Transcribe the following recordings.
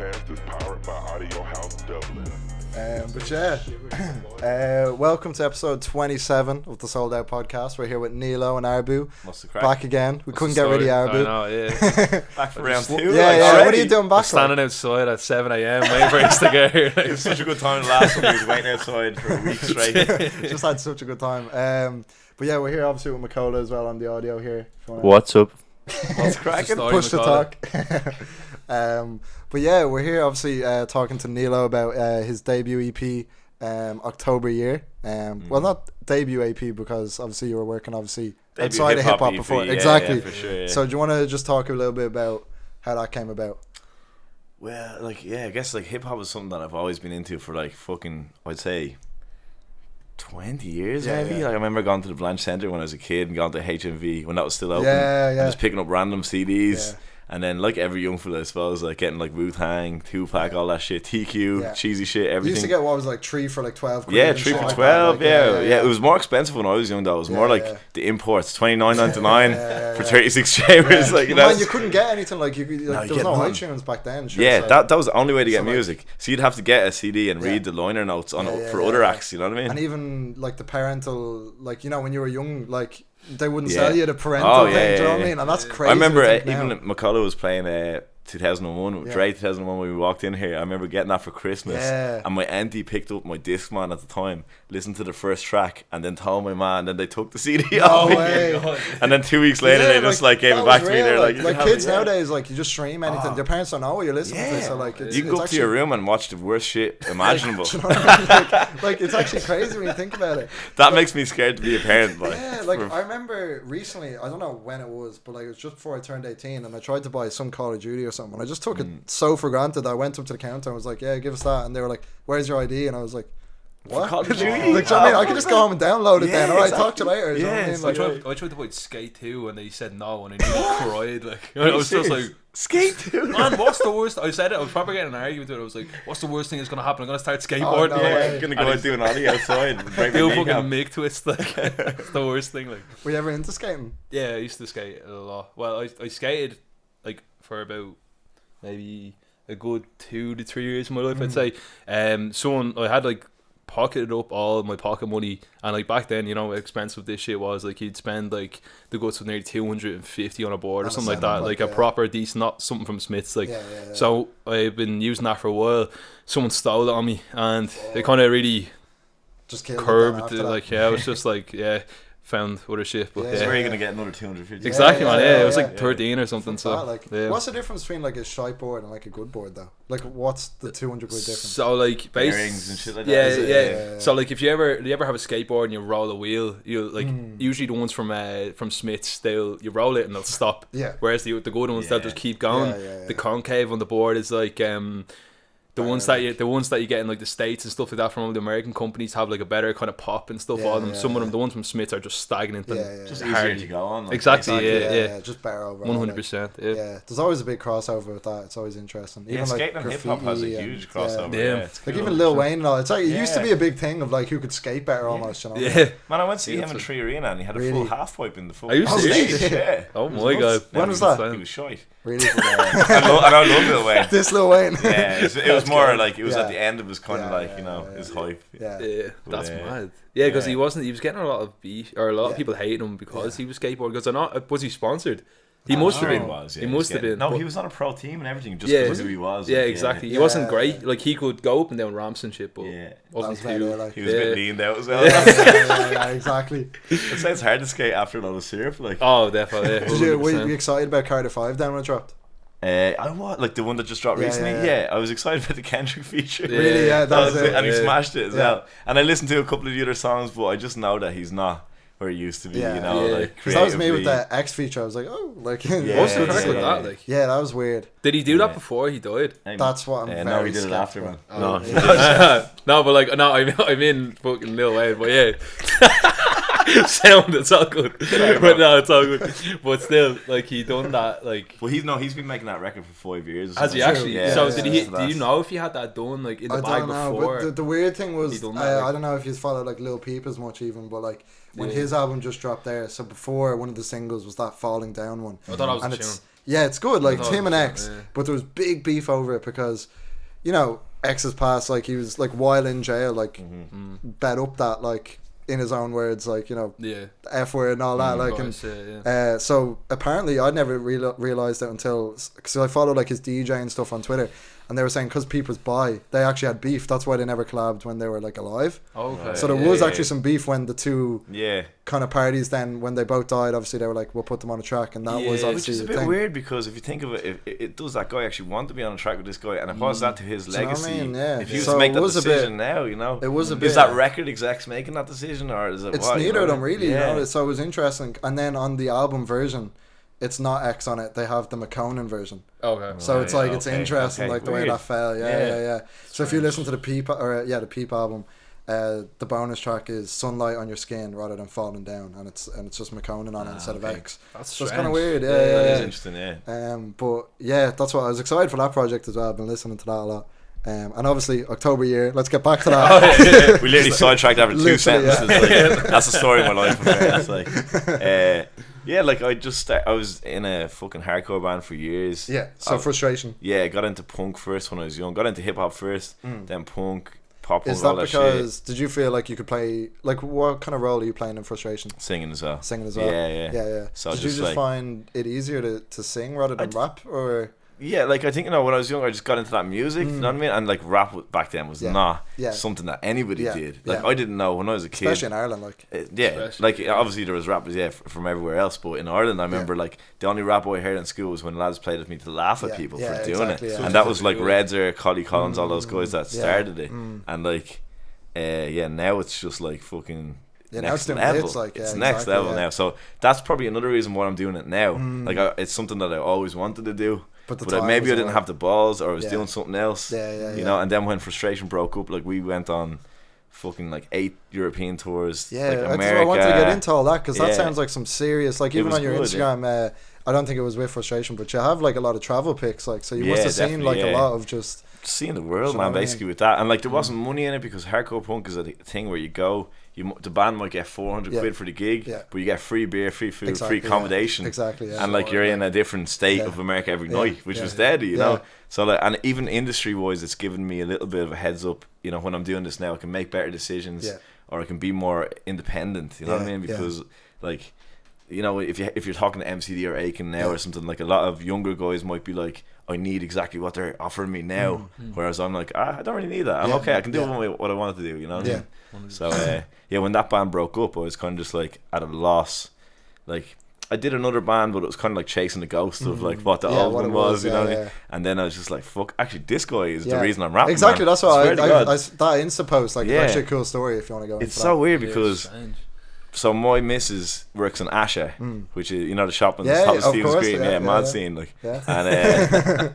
podcast is powered by Audio House Dublin. Welcome to episode 27 of the Sold Out podcast. We're here with Nealo and Arbu. What's the crack? Back again. We couldn't get rid of Arbu. I know, yeah. Back for round two. Yeah. What are you doing back? Standing outside at 7 a.m. waiting for us to get here. It was such a good time last one. We was waiting outside for a week straight. Just had such a good time. But yeah, we're here obviously with Makola as well on the audio here. What's up? What's cracking? Push the talk. But yeah, we're here obviously talking to Nealo about his debut EP October year. Well, not debut EP because obviously you were working outside of hip hop before. Yeah, exactly. Yeah, for sure, yeah. So do you want to just talk a little bit about how that came about? Well, I guess hip hop is something that I've always been into for I'd say 20 years maybe. Yeah. I remember going to the Blanche Centre when I was a kid and going to HMV when that was still open. And just picking up random CDs. Yeah. And then every young fella, I suppose, getting Wu-Tang, Tupac, all that shit, TQ, cheesy shit, everything. You used to get what was 3 for 12 quid. Yeah, 3 for 12, yeah. It was more expensive when I was young though. It was more the imports, $29.99 for 36 chambers. Man, you couldn't get anything there was no iTunes back then. Sure, yeah, that was the only way to get music. So you'd have to get a CD and read the liner notes on it for other acts, you know what I mean? And even the parental, when you were young, they wouldn't sell you the parental thing, do you know what I mean? And that's crazy. I remember even McCullough was playing 2001, Dre 2001 when we walked in here. I remember getting that for Christmas, and my auntie picked up my Discman at the time, listened to the first track, and then told my man, and then they took the CD off me. And then 2 weeks later, they just gave it back to me. They're like kids nowadays, you just stream anything. Your parents don't know what you're listening to, so you can go up to your room and watch the worst shit imaginable. You know what I mean? It's actually crazy when you think about it. That makes me scared to be a parent. I remember recently, I don't know when it was, but it was just before I turned 18, and I tried to buy some Call of Duty or something. And I just took it so for granted that I went up to the counter and was like, "Yeah, give us that," and they were like, "Where's your ID?" And I was like, "What?" Call of Duty? I could just go home and download it then. All right, talk to you later. I tried to buy Skate 2 and they said no, and I cried. I was just like, Skate 2? Man, what's the worst? I said it, I was probably getting an argument with it. I was like, what's the worst thing that's going to happen? I'm going to start skateboarding. I'm going to go out doing ollie outside. Do a fucking MIG twist. It's the worst thing. Were you ever into skating? Yeah, I used to skate a lot. Well, I skated for about maybe a good 2 to 3 years of my life, I'd say. I had pocketed up all my pocket money, and back then, you know how expensive this shit was. You'd spend the guts of nearly 250 on a board or something like that, a proper decent, not something from Smith's. So I've been using that for a while. Someone stole it on me, and it kind of really just curbed it. I was just found other shit, but where are you gonna get another 250? Exactly, man. It was 13 or something. What's the difference between a shite board and a good board though? What's the 200 quid difference? So bearings and shit like that. Yeah. So if you ever have a skateboard and you roll a wheel, you usually the ones from Smith's, you roll it and they'll stop. Yeah. Whereas the good ones they'll just keep going. The concave on the board is the ones that you get in the States and stuff like that from all the American companies have a better kind of pop and stuff on them. Some of them, the ones from Smith, are just stagnant and just easier to go on. Exactly. Just better over. 100%. Yeah, there's always a big crossover with that. It's always interesting. Even skating and hip hop has a huge crossover. Yeah, cool. Even Lil Wayne and all. It's it used to be a big thing of who could skate better almost. You know. Yeah. Man, I went to see him in Tree Arena and he had a full half pipe in the full. Are you serious? Yeah. Oh my god. When was that? He was shite. Really? I love Lil Wayne. This Lil Wayne. Yeah, it was more it was at the end of his kind of his hype. Yeah, that's mad. Yeah, because he was getting a lot of beef, or a lot of people hating him because he was skateboarding. Because was he sponsored? He must have been. He must have been. No, he was on a pro team and everything just because of who he was. Yeah, exactly. He wasn't great. He could go up and down ramps and shit, but wasn't too. He was a bit leaned out as well. Yeah, exactly. It sounds hard to skate after a lot of syrup. Oh, definitely. Were you excited about Carter 5 down when it dropped? I was the one that just dropped recently. Yeah, I was excited about the Kendrick feature. Really, that was it. And he smashed it as well. And I listened to a couple of the other songs, but I just know that he's not where he used to be. Because that was me with the X feature. I was like, what's the crack with that? Yeah, that was weird. Did he do that before he died? That's what I'm. No, he did it after, man. No, no, but I mean fucking Lil Wayne, but yeah. Sound, it's all good. But no, it's all good. But still, he done that, Well, he's been making that record for 5 years. Has he actually? Yeah. So did he? Do you know if he had that done in the bag before? But the weird thing was, I don't know if you follow Lil Peep as much even, but when his album just dropped there, so before one of the singles was that Falling Down one. I thought I was a tune. Yeah, it's good. Like, I it's thought him it and was X. good, yeah. But there was big beef over it because, you know, X's past, like, he was, like, while in jail, like, bet up that, like, in his own words, like, you know, Yeah. F word and all that. Like, and so apparently I'd never realised it until, because I followed, like, his DJ and stuff on Twitter. And they were saying because Peep was bi, they actually had beef. That's why they never collabed when they were like alive. Okay. So there was actually some beef when the two Yeah. kind of parties. Then when they both died, obviously they were like, we'll put them on a track, and that was Which obviously is a the bit thing. weird because if you think of it, it does that guy actually want to be on a track with this guy, and if was that to his Do you know what I legacy, mean? Yeah. if he was So to make it that was a decision bit- now, you know, it was a is bit- that record execs making that decision, or is it? It's what, you neither know? of them really. Yeah. You know? So it was interesting. And then on the album version, it's not X on it. They have the McConan version. Okay. So it's like it's okay, interesting, okay. like the way Weird. that fell. Yeah. So if you listen to the Peep the Peep album, the bonus track is "Sunlight on Your Skin" rather than "Falling Down," and it's just McConan on it instead of okay. X. That's So it's strange. kind of weird. That is Yeah. interesting. Yeah. But yeah, that's what I was excited for that project as well. I've been listening to that a lot. And obviously October year. Let's get back to that. We literally sidetracked after two Literally, yeah. sentences. Like, that's the story of my life. It's like, yeah, like I was in a fucking hardcore band for years. Yeah. So frustration. Yeah, I got into punk first when I was young. Got into hip hop first, then punk, pop punk, Is all that that because shit. did you feel like you could play, like, what kind of role are you playing in frustration? Singing as well. Singing as well. Yeah. So So did you just, just like- find it easier to sing rather than rap, or Yeah, like I think, you know, when I was young, I just got into that music. You know what I mean? And like rap back then was not something that anybody Yeah, did. Like yeah. I didn't know when I was a kid. especially in Ireland, like Yeah, Especially, like obviously there was rappers, from everywhere else, but in Ireland I remember like the only rap I heard in school was when lads played with me to laugh at people for doing exactly, it, yeah. and that was like Cool. Redzer, Collie Collins, all those guys that Yeah. started it, and like, now it's just like fucking. Yeah, now it's next doing level. hits, like, it's yeah, next exactly, level yeah. now. So that's probably another reason why I'm doing it now. Like it's something that I always wanted to do, But the but time maybe was I didn't away. have the balls, or I was Yeah. doing something else. Yeah, You know, and then when Frustration broke up, like we went on fucking like 8 European tours. yeah. like That's America. why I wanted to get into all that, because that Yeah. sounds like some serious, like, It even was on your good, Instagram. I don't think it was with Frustration, but you have like a lot of travel pics, like, so you must Yeah, have seen like definitely, a yeah. lot of just Seeing the world, You know man, what I basically with that, and like there wasn't money in it because hardcore punk is a thing where you go, the band might get 400 Yeah. quid for the gig, Yeah. but you get free beer, free food, Exactly, free accommodation, yeah. Exactly, yeah. and like you're in a different state Yeah. of America every Yeah. night, which Yeah. was steady, you Yeah. know. So like, and even industry wise, it's given me a little bit of a heads up. You know, when I'm doing this now, I can make better decisions, Yeah. or I can be more independent. You know what I Yeah, mean? yeah. Because like, you know, if you're talking to MCD or Aiken now or something, like a lot of younger guys might be like, I need exactly what they're offering me now, whereas I'm like, I don't really need that. I'm Yeah, okay. I can do yeah. what I want to do. You know what I Yeah. mean? So when that band broke up, I was kind of just like at a loss. Like I did another band, but it was kind of like chasing the ghost of like what the Yeah, old what one it was. was, You know yeah, what I mean? yeah. And then I was just like, fuck. Actually, this guy is Yeah. the reason I'm rapping. Exactly, man. that's what Swear to God. that Insta post, like, Yeah. it's actually a cool story if you want to go into It's that. so weird Yeah, because. strange. So my missus works in Asha, which is, you know, the shop on Yeah, the top of of Stephen's course, Green, yeah, mad yeah. scene, like, Yeah. and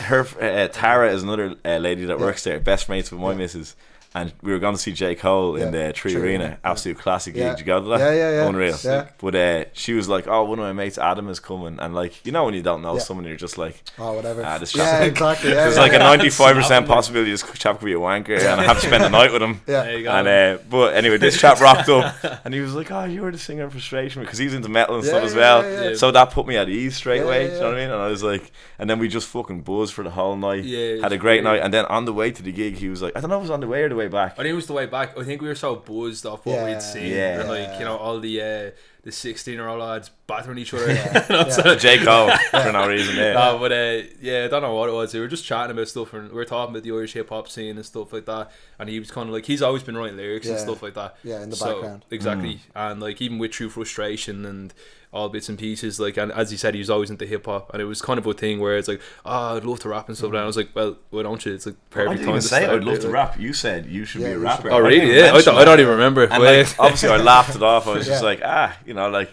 her Tara is another lady that works there, best mates with my missus, and we were going to see J. Cole in Yeah, the Tree Tree Arena, Arena, absolute classic Yeah. gig. Did you go to that? Yeah. Unreal. Yeah. But she was like, "Oh, one of my mates, Adam, is coming," and like, you know, when you don't know Yeah. someone, you're just like, Oh, whatever. this Yeah, chap. exactly. Yeah, There's yeah, like a yeah. 95% possibility this chap could be a wanker, and I have to spend the night with him. Yeah. There you go. And but anyway, this chap rocked up, and he was like, "Oh, you were the singer of Frustration," because he's into metal and Yeah, stuff as yeah, well. yeah, yeah. So that put me at ease straight Yeah, away. yeah, Do you know what I mean? And I was like, and then we just fucking buzzed for the whole night. Yeah, had a great night. And then on the way to the gig, he was like, I don't know if it was on the way or the way back. I think it was the way back. I think we were so buzzed off what Yeah. we'd seen, Yeah. and like, you know, all the 16-year-old lads battering each other. Yeah. You know, Yeah. so- J. Cole for no reason. Yeah. No, but yeah, I don't know what it was. We were just chatting about stuff, and we were talking about the Irish hip hop scene and stuff like that. And he was kind of like, he's always been writing lyrics and Yeah. stuff like that. Yeah, in the So, background. exactly. And like, even with True Frustration and all bits and pieces, like, and as he said, he was always into hip hop, and it was kind of a thing where it's like, I'd love to rap and stuff. And I was like, well, why don't you? It's like I perfect didn't time even to say start I'd love it, to like- rap. You said you should Yeah, be a you rapper. should Oh, I really? didn't Yeah, I mention don't that. even remember. And Wait. like, obviously, I laughed it off. I was just Yeah. like, you know, like,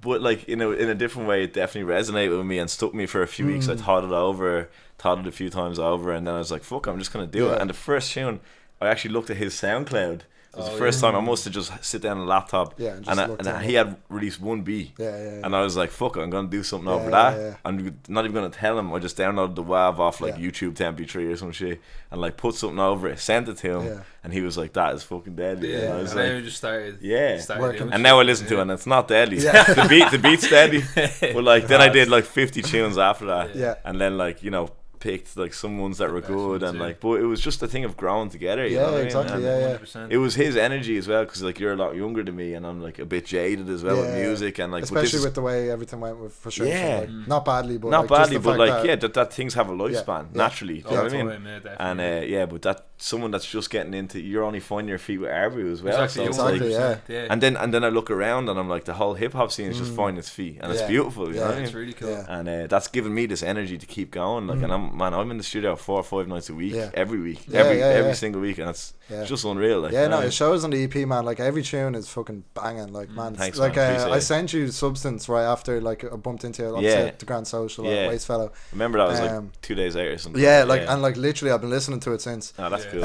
but like in a different way, it definitely resonated with me and stuck me for a few weeks. I thought it a few times over, and then I was like, fuck, I'm just gonna do Yeah. it. And the first tune, I actually looked at his SoundCloud. It was the first time I must have just sit down on a laptop. Yeah, and he had released one beat. Yeah. And I was like, fuck it, I'm going to do something over that. Yeah. I'm not even going to tell him. I just downloaded the WAV off like YouTube to MP3 or some shit and like put something over it, sent it to him, and he was like, that is fucking deadly. Yeah, and I was and like, I just started working. And now I listen to it and it's not deadly. The beat's deadly. But like then I did like 50 tunes after that. Yeah. And then like, you know, picked like some ones that were good and like, but it was just a thing of growing together. You know what exactly. I mean? It was his energy as well, because like you're a lot younger than me and I'm like a bit jaded as well with music and like, especially with the way everything went with frustration. Like, not badly, but that things have a lifespan naturally. You know what I mean? And but that someone that's just getting into, you're only finding your feet with Arbu as well. Exactly. And then I look around and I'm like, the whole hip hop scene is just finding its feet and it's beautiful. You know what I mean? It's really cool. And that's given me this energy to keep going. Like, and I'm in the studio 4 or 5 nights a week, every week, every single week, and it's just unreal. Like, it shows on the EP, man. Like every tune is fucking banging. Like, man, thanks, like man. I sent you Substance right after like I bumped into it the Grand Social Waste Fellow. Remember that was like 2 days later or something. And like literally I've been listening to it since. Oh, that's cool.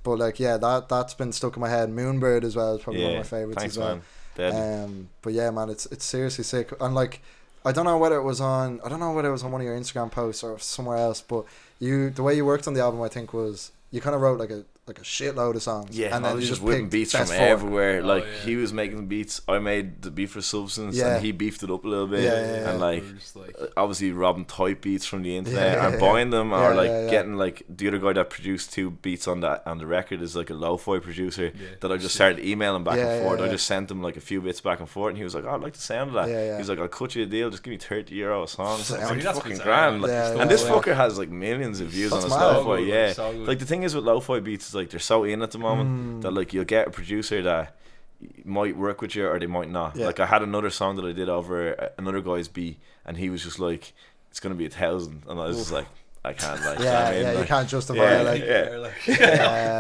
But like that's been stuck in my head. Moonbird as well is probably one of my favorites as well. But yeah, man, it's seriously sick. And like, I don't know whether it was on one of your Instagram posts or somewhere else, but the way you worked on the album, I think, was you kind of wrote like a shitload of songs. Yeah, and then I was you just whipping beats from everywhere. Like he was making the beats, I made the beat for Substance, and he beefed it up a little bit. And like obviously robbing type beats from the internet and buying them, or like getting like the other guy that produced 2 beats on the record is like a lo-fi producer that I just started emailing back and forth. I just sent him like a few bits back and forth, and he was like, oh, I like the sound of that. He's like, I'll cut you a deal, just give me €30 a song. So it's like fucking grand. And this fucker has like millions of views on his lo-fi. Like the thing is with lo-fi beats is like they're so in at the moment that like you'll get a producer that might work with you or they might not. Like I had another song that I did over another guy's beat and he was just like, it's gonna be 1,000, and I was just like, I can't, like, you can't justify but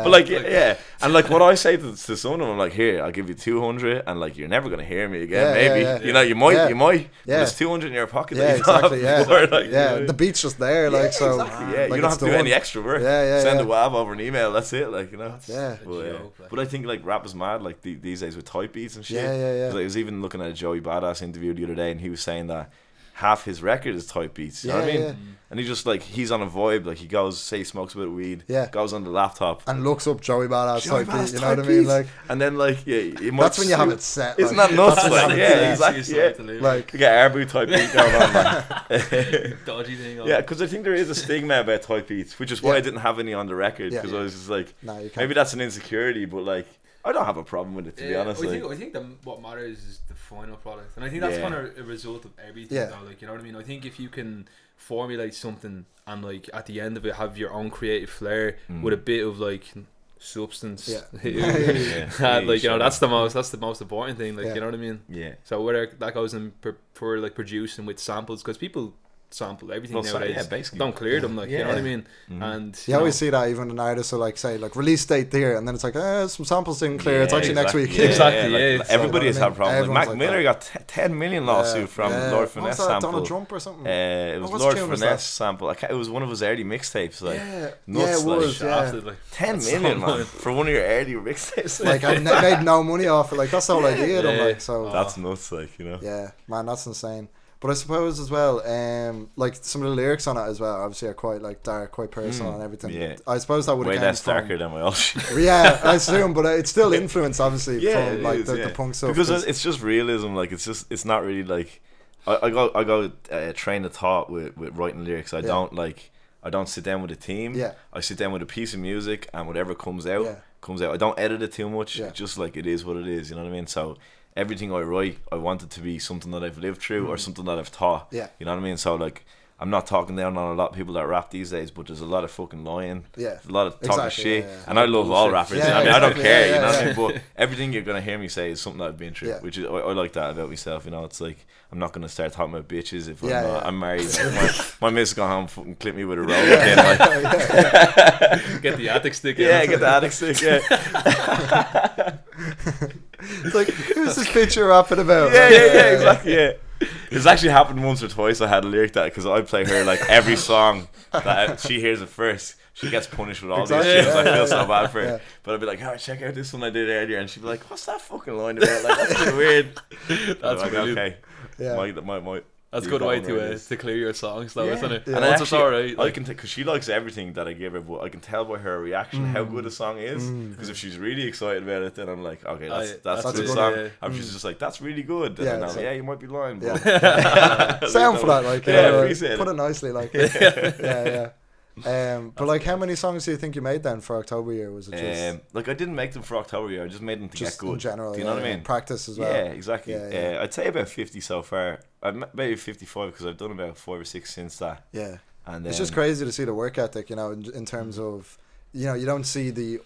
like and like what I say to someone, I'm like, here, I'll give you 200 and like you're never gonna hear me again. Maybe you know, you might but there's 200 in your pocket. The beat's just there, like, so like, you don't have to do any extra work. Send a WAV over an email, that's it, like, you know. But I think like rap is mad like these days with type beats and shit. I was even looking at a Joey Badass interview the other day and he was saying that half his record is type beats. You know what I mean? And he just like, he's on a vibe, like he goes, say he smokes a bit of weed, goes on the laptop and looks up Joey Badass type beat, you know what I mean? Like, and then like you might that's when you have it set. Isn't that nuts? Like, exactly. Like you get Arbu type beat going on, man. Dodgy thing. Yeah, because I think there is a stigma about type beats, which is why I didn't have any on the record, because I was just like, maybe that's an insecurity, but like, I don't have a problem with it, to be honest. I think what matters is the final product, and I think that's kind of a result of everything. Though, like, you know what I mean? I think if you can formulate something and like at the end of it have your own creative flair with a bit of like substance, like, you know, that's the most important thing. Like, you know what I mean? Yeah. So whether that goes in for like producing with samples, because people sample everything nowadays, basically don't clear them, like, you know what I mean? And you always see that even an artist will like say like release date there, and then it's like some samples didn't clear, it's actually next week. Everybody has had problems. Like Mac Miller got 10 million lawsuit from Lord Finesse sample. Donald Trump or something? It was Lord Finesse sample. It was one of his early mixtapes. Like nuts, it was. like 10 million, man, for one of your early mixtapes. Like I made no money off it. Like that's the whole idea. I'm like, so that's nuts. Like, you know. Yeah, man, that's insane. But I suppose as well, like some of the lyrics on it as well, obviously are quite like dark, quite personal and everything. Yeah. I suppose that would have way less darker than my old shit. Yeah, I assume, but it's still influenced obviously from like the punk stuff. Because it's just realism. Like it's not really like I go train of thought with writing lyrics. I don't sit down with a team. Yeah. I sit down with a piece of music and whatever comes out. I don't edit it too much. Just like it is what it is. You know what I mean? So everything I write, I want it to be something that I've lived through or something that I've taught. Yeah. You know what I mean? So like, I'm not talking down on a lot of people that rap these days, but there's a lot of fucking lying. Yeah. A lot of talking shit. Yeah. And I love all rappers. I mean, I don't care, you know what I mean? But everything you're going to hear me say is something that I've been through, which is, I like that about myself, you know? It's like, I'm not going to start talking about bitches if I'm married. My miss gone home and fucking clip me with a roll again. Like. Get the attic stick. Get the attic stick, It's like, who's this bitch you're rapping about? Yeah, exactly, It's actually happened once or twice. I had a lyric that because I play her like every song that she hears it first. She gets punished with all these tunes. I feel so bad for her. Yeah. But I'd be like, check out this one I did earlier. And she'd be like, what's that fucking line about? Like, that's a bit weird. That's like, brilliant. okay. Yeah. That's a good way to clear your songs, though, isn't it? Yeah. And Once actually, it's alright, I can because she likes everything that I give her, but I can tell by her reaction how good a song is. Because if she's really excited about it, then I'm like, okay, that's a good song. And if she's just like, that's really good, then I'm like, you might be lying. But Sound for that, like, put it nicely, like, yeah. But like, how many songs do you think you made then for October year? Was it just like I didn't make them for October year. I just made them to get good. in general? Do you know what I mean? Practice as well. Yeah, exactly. I'd say about 50 so far. Maybe 55 because I've done about 5 or 6 since that. Yeah, and it's just crazy to see the work ethic. You know, in terms of, you know, you don't see the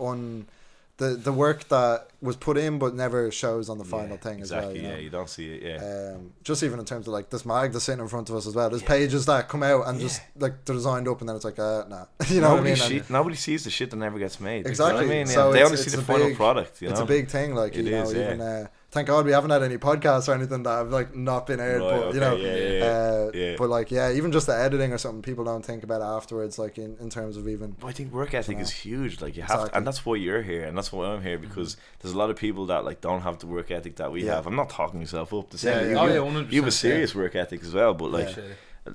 work that was put in but never shows on the final thing exactly, as well. You don't see it. Just even in terms of like this mag that's sitting in front of us as well. There's pages that come out and just like they're designed up and then it's like nah. You know what I mean? Nobody sees the shit that never gets made. Exactly. You know what I mean? So they only see the final product. You know? It's a big thing. Like it you know, is, even thank God we haven't had any podcasts or anything that have like not been aired. Right, but you know, but like even just the editing or something, people don't think about it afterwards. Like in terms of even. I think work ethic is huge. Like you have, to, and that's why you're here, and that's why I'm here because there's a lot of people that like don't have the work ethic that we have. I'm not talking myself up. The same. You have a serious work ethic as well, but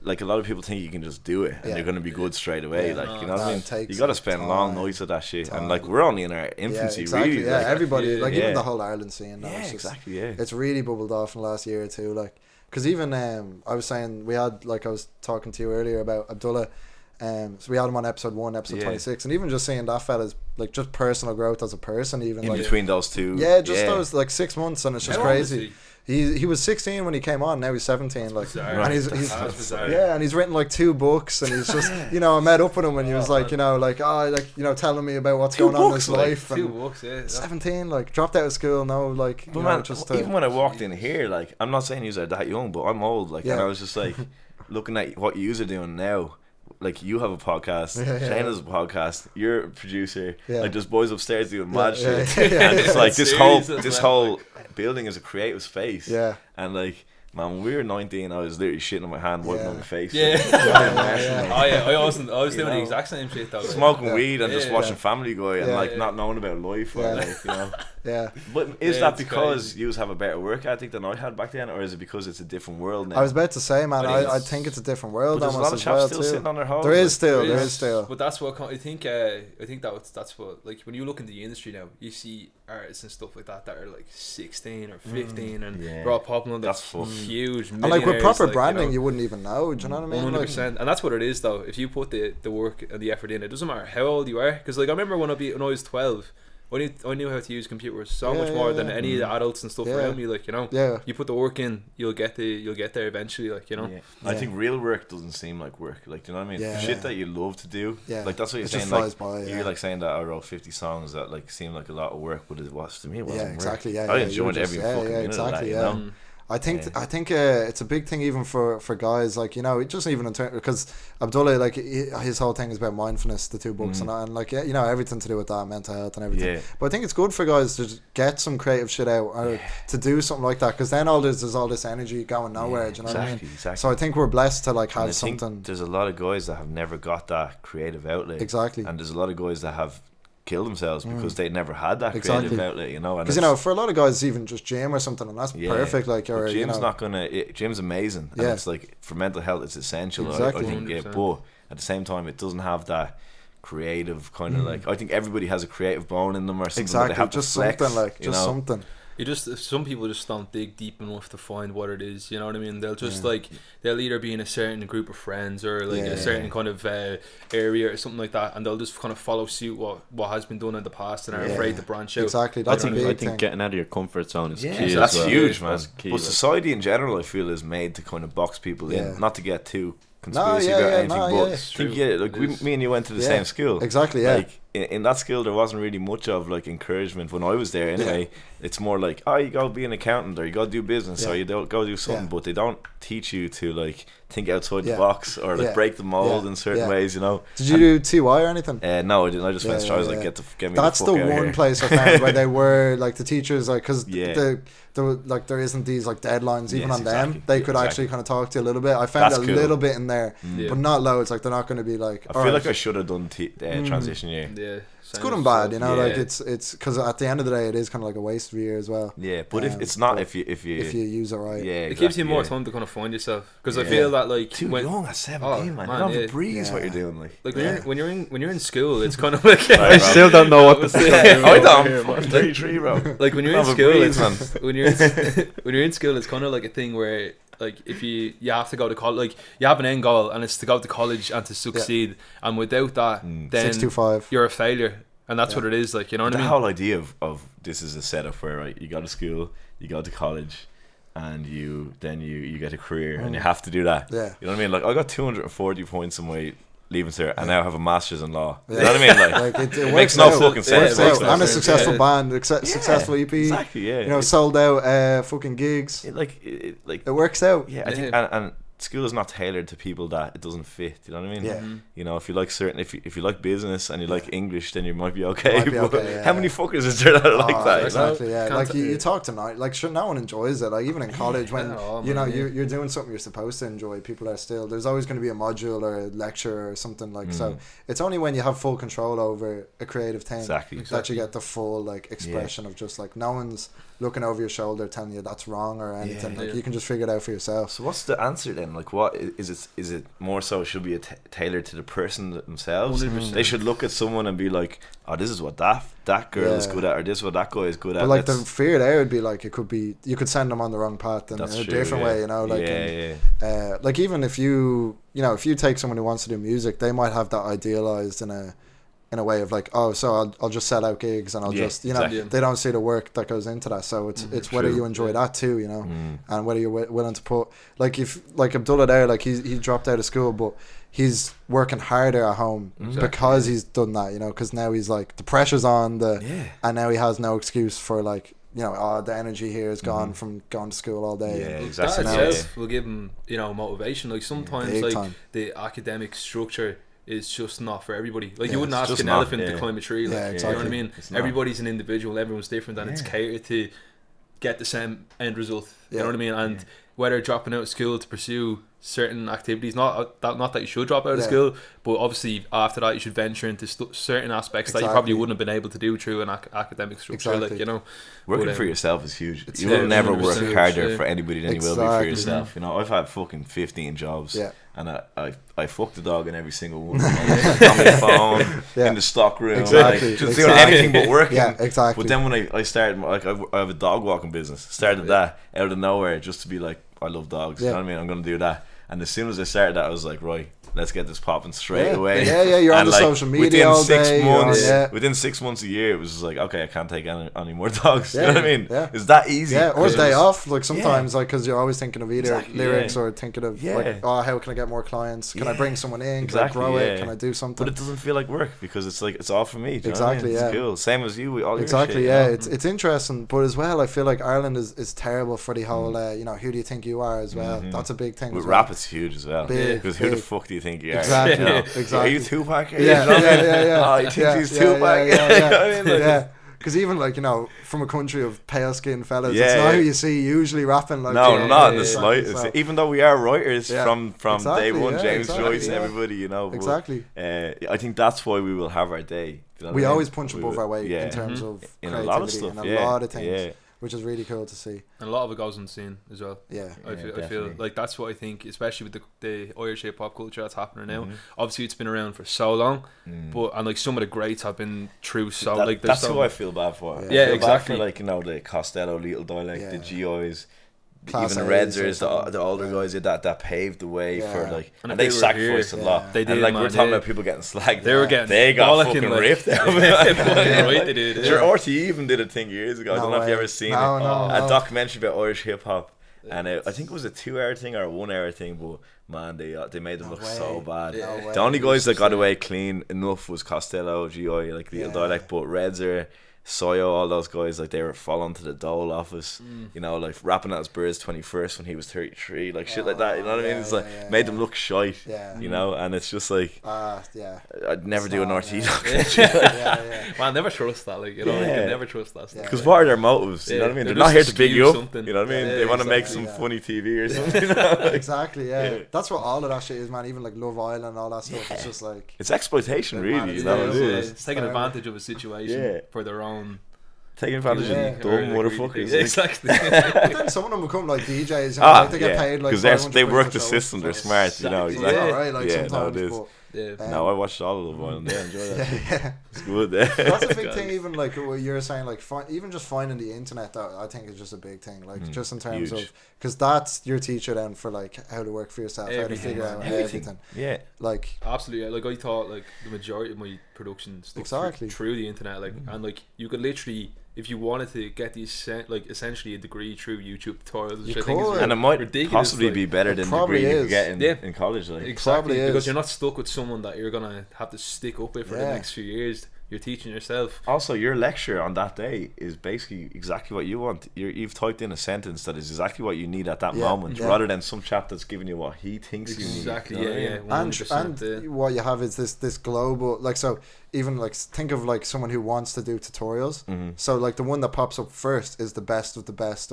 like a lot of people think you can just do it and they're going to be good straight away. Like you know what I mean? You got to spend long nights of that shit, and like we're only in our infancy, really. Yeah, everybody, like even the whole Ireland scene. Now, it's just, exactly. It's really bubbled off in the last year or two. Like, because even I was saying we had like I was talking to you earlier about Abdullah. So we had him on episode 1, episode 26, and even just seeing that fella's like just personal growth as a person, even in like, between those two. Yeah, just those like 6 months, and it's just crazy. He was 16 when he came on. Now he's 17. Like, and he's and he's written like 2 books, and he's just you know I met up with him and he was like you know like telling me about what's going on in his life. 2 books, 17, like dropped out of school. No, like but man, just even when I walked in here, like I'm not saying you're that young, but I'm old. Like, and I was just like looking at what you are doing now. Like you have a podcast, Shane has a podcast, you're a producer, like there's boys upstairs doing mad shit, and it's like this whole building is a creative space, and like man, when we were 19, I was literally shitting on my hand, wiping on my face. I was doing the exact same shit though. Smoking weed and just watching Family Guy and like not knowing about life or like you know. But is that because you have a better work ethic than I had back then, or is it because it's a different world now? I was about to say, man, I think it's a different world. But there's a lot of chaps still sitting on their hoes. There is still. But that's what I think. That's what, like, when you look into the industry now, you see artists and stuff like that are like 16 or 15 and they're all popping on. That's huge. And like with proper branding, you wouldn't even know. Do you know what I mean? 100%. And that's what it is, though. If you put the work and the effort in, it doesn't matter how old you are. Because like I remember when I was 12. I knew how to use computers so much more than any of the adults and stuff around me. Like, you know, you put the work in, you'll get there eventually. Like, you know, I think real work doesn't seem like work. Like, do you know what I mean? Shit that you love to do. Like that's what you're saying. Like you're like saying that I wrote 50 songs that like seem like a lot of work, but it was to me. It wasn't exactly. Work. I enjoyed every fucking minute of that. You know? I think it's a big thing even for guys, like, you know, just even in terms, because Abdullah, like his whole thing is about mindfulness, the 2 books and like you know, everything to do with that, mental health and everything. But I think it's good for guys to just get some creative shit out or to do something like that, because then there's all this energy going nowhere. Do you know what I mean? Exactly. So I think we're blessed to like have something. There's a lot of guys that have never got that creative outlet. Exactly. And there's a lot of guys that have kill themselves because they never had that creative outlet, you know. Because you know, for a lot of guys, even just gym or something, and that's perfect. Like, or gym's not gonna. Gym's amazing, and it's like for mental health, it's essential. I think, but at the same time, it doesn't have that creative kind of like. I think everybody has a creative bone in them or something. Exactly, they have just to flex, something like just something. Some people just don't dig deep enough to find what it is. You know what I mean? They'll just like they'll either be in a certain group of friends or like a certain kind of area or something like that, and they'll just kind of follow suit what has been done in the past and are afraid to branch out. Exactly, that's a big thing. I think getting out of your comfort zone is key. That's huge, man. But society in general, I feel, is made to kind of box people in, not to get too conspiracy about anything. But me and you went to the same school. Exactly, Like in that school there wasn't really much of like encouragement when I was there anyway. It's more like, oh, you go be an accountant, or you go do business, or you don't go do something, but they don't teach you to like think outside the box, or like break the mold in certain ways, you know. Did you do TY or anything? No, I didn't. I just went straight. I was like, get me that's the fuck out one here. place I found where they were like the teachers, like, because there isn't these like deadlines even on them. They could actually kind of talk to you a little bit. I found a little bit in there, but not loads. Like, they're not going to be like, I feel like I should have done transition year. Yeah, it's good and bad, you know. Like, it's because at the end of the day, it is kind of like a waste of a year as well. Yeah, but if it's not, if you use it right, it gives you more time to kind of find yourself. Because I feel that like too young at 17, man. You don't have a breeze what you're doing. Like when you're in school, it's kind of like I still don't know what to say. I don't. I'm 33, bro. Like when you're in school, when you're in school, it's kind of like a thing where, like, if you have to go to college, like, you have an end goal, and it's to go to college and to succeed, and without that, then 625. you're a failure, and that's what it is. Like, you know what I mean? The whole idea of this is a setup where, right, you go to school, you go to college, and you get a career, and you have to do that. Yeah. You know what I mean? Like, I got 240 points in my leaving cert, and now I have a master's in law. You know what I mean? Like it works makes no out. fucking sense. And a successful band, successful EP. Exactly. Yeah. You know, sold out fucking gigs. It works out. Yeah, I think, and school is not tailored to people that it doesn't fit. You know what I mean? Yeah. You know, if you like if you like business and you like English, then you might be okay. How many fuckers is there that are like that? Exactly. Yeah. Can't Like you talk tonight. Like, sure, no one enjoys it. Like, even in college, when you're doing something you're supposed to enjoy, people are still. There's always going to be a module or a lecture or something like. So it's only when you have full control over a creative thing that you get the full like expression of just like no one's looking over your shoulder telling you that's wrong or anything. Like, you can just figure it out for yourself. So what's the answer then? Like, what is it? Is it more so it should be tailored to the person themselves? 100%. They should look at someone and be like, oh, this is what that girl is good at, or this is what that guy is good at. But like, the fear there would be like, it could be, you could send them on the wrong path in a different way, you know. Like, like, even if you take someone who wants to do music, they might have that idealized in a way of like, oh, so I'll just sell out gigs, and I'll just, you know, they don't see the work that goes into that. So it's whether you enjoy that too, you know, and whether you're willing to put, like, if like Abdullah there, like he dropped out of school, but he's working harder at home because he's done that, you know, because now he's like, the pressure's on and now he has no excuse for, like, you know, the energy here is gone from going to school all day. Yeah, exactly. That itself will give him, you know, motivation. Like, sometimes the academic structure is just not for everybody. Like, you wouldn't ask an elephant to climb a tree. Like, exactly. You know what I mean? Everybody's an individual. Everyone's different, and it's catered to get the same end result. You know what I mean? And whether dropping out of school to pursue certain activities, not that you should drop out of school, but obviously after that you should venture into certain aspects that you probably wouldn't have been able to do through an academic structure. Like, you know, working for yourself is huge. You will never work harder for anybody than you will be for yourself. You know, I've had fucking 15 jobs, and I fucked the dog in every single one. On my phone, in the stock room, just doing anything but working. But then when I started, like, I have a dog walking business. Started that out of nowhere, just to be like, I love dogs. You know what I mean? I'm gonna do that. And as soon as I started that, I was like, right, let's get this popping straight away. You're on the social media all day. Within 6 months, a year, it was just like, okay, I can't take any more dogs. You know what I mean? It's that easy. Yeah, or a day off. Like, sometimes, like, because you're always thinking of either lyrics or thinking of like, oh, how can I get more clients? Can I bring someone in? Can I grow it? Can I do something? But it doesn't feel like work, because it's like, it's all for me. Exactly. It's cool. Same as you. All exactly. Your shit, It's interesting, but as well, I feel like Ireland is terrible for the whole. You know, who do you think you are as well? That's a big thing. With rap, it's huge as well. Because who the fuck do you think you are? Exactly. You know? Exactly. Are you Tupac? Yeah. Oh, you think he's Tupac? Yeah. Because even, like, you know, from a country of pale skinned fellas, it's not who you see usually rapping. Like, no, not in the slightest. So. Even though we are writers from day one, James exactly, Joyce, everybody, you know. Exactly. But, I think that's why we will have our day. You know, we always punch above our weight in terms of in creativity, a lot of stuff, and a lot of things. Which is really cool to see. And a lot of it goes unseen as well. I feel like that's what I think, especially with the Irish hip hop culture that's happening now. Obviously, it's been around for so long, but like, some of the greats have been through that's who I feel bad for. Yeah, exactly. Bad for, like, you know, the Costello, Little Dialect, the GIs. Even the Redzers, the older guys that paved the way for, like, and they sacrificed a lot. They did, and, like, we're talking about people getting slagged. They got fucking ripped out. They did. Sure, RTE even did a thing years ago. I don't know if you ever seen it. A documentary about Irish hip hop. And I think it was a 2-hour thing or a 1-hour thing, but man, they made them look so bad. No The only guys that got away clean enough was Costello, GI, like the dialect, but Redzer, Soyo, all those guys, like they were falling to the Dole office, you know, like rapping at his Bird's 21st when he was 33, like shit like that, you know what I mean? It's like made them look shite, you know, and it's just like I'd never do an RT Man, never trust that, like, you know, you can never trust that stuff. because what are their motives, you know what I mean? They're not here to big you up, you know what I mean? They want to make some funny TV or something, you know? Like, exactly, that's what all of that shit is, man. Even like Love Island and all that stuff, it's just like it's exploitation, really, you know. It is. It's taking advantage of a situation for their own. Taking advantage of dumb motherfuckers. Exactly. But then some of them become like DJs, you know, like they get paid like because they work the show. system. They're smart, you know. Exactly. Right, like sometimes, no, it is. but, No, I watched all of them. I enjoy that. yeah. It's good. That's a big thing. Even like what you're saying, like even just finding the internet, that I think is just a big thing. Like just in terms of, because that's your teacher then for like how to work for yourself, how to figure out everything. Yeah, like absolutely. Like I thought, like the majority of my production stuff through the internet, like and like you could literally, if you wanted to get these like essentially a degree through YouTube tutorials, which I think is and it might ridiculous, possibly be better than the degree you get in college. Like exactly, because you're not stuck with someone that you're gonna have to stick up with for the next few years. You're teaching yourself. Also, your lecture on that day is basically exactly what you want. You've typed in a sentence that is exactly what you need at that moment, rather than some chap that's giving you what he thinks you need. Exactly, you know and what you have is this global, like, so even like think of like someone who wants to do tutorials. So like the one that pops up first is the best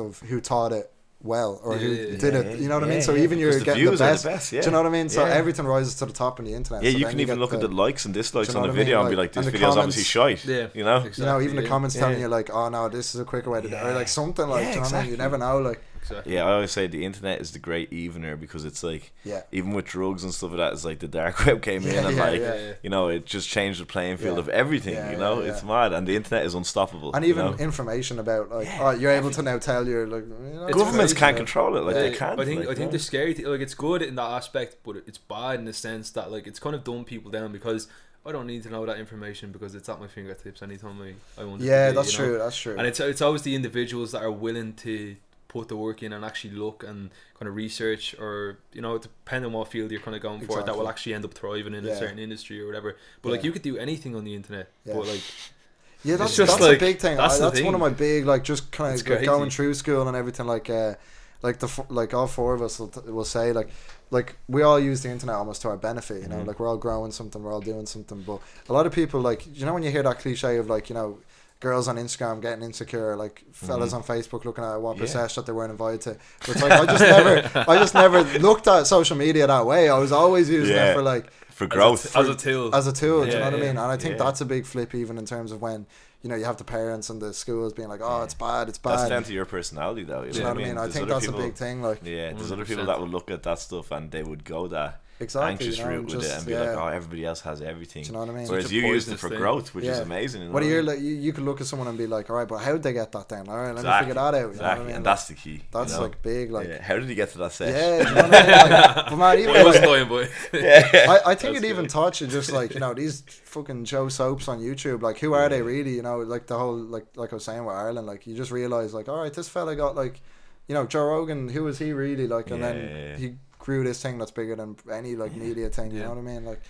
of who taught it well, or who did it, you know what I mean? So even you're getting the best, do you know what I mean? So everything rises to the top on the internet. Yeah, so you can even look at the likes and dislikes on the I video mean? and be like, this video's obviously shite. You know? Exactly, you know, even the comments telling you like, oh no, this is a quicker way to do it, or like something like, do you know what I mean? You never know, like. Yeah, I always say the internet is the great evener, because it's like, even with drugs and stuff like that, it's like the dark web came in and like, you know, it just changed the playing field of everything, you know, it's mad, and the internet is unstoppable. And even information about like, you're able to now tell your like, you know, governments can't control it, like they can't. I think the scary thing, like, it's good in that aspect, but it's bad in the sense that like it's kind of dumb people down, because I don't need to know that information because it's at my fingertips anytime I want it to be, that's true, that's true. And it's always the individuals that are willing to put the work in and actually look and kind of research, or, you know, depending on what field you're kind of going for, that will actually end up thriving in a certain industry or whatever. But like, you could do anything on the internet, but like, that's like, a big thing. That's one of my big, like, just kind of like going through school and everything, like all four of us will say like we all use the internet almost to our benefit, you know, like we're all growing something, we're all doing something. But a lot of people, like, you know, when you hear that cliche of like, you know, girls on Instagram getting insecure, like fellas on Facebook looking at what process that they weren't invited to. But it's like, I just never looked at social media that way. I was always using it for like, for growth, as a tool. Do you know what I mean? And I think that's a big flip, even in terms of when, you know, you have the parents and the schools being like, oh, it's bad. That's down to your personality, though. You know what I mean? I think that's a big thing. Like, there's other people that will look at that stuff and they would go that anxious you know, route with it and be like, oh, everybody else has everything. Do you know what I mean? Whereas you used it for growth, which is amazing. You know what you're like, you could look at someone and be like, all right, but how did they get that down? All right, let me figure that out. You know what I mean? And that's the key. That's, you know? Like big, like, how did he get to that set? Yeah, do you know what I mean? Like, but man, even it was annoying, boy. I think it even taught you just like, you know, these fucking Joe Soaps on YouTube, like, who are they really? You know, like the whole, like I was saying with Ireland, like, you just realize like, all right, this fella got like, you know, Joe Rogan, who is he really? Like, and then he grew this thing that's bigger than any like media thing. You know what I mean? Like,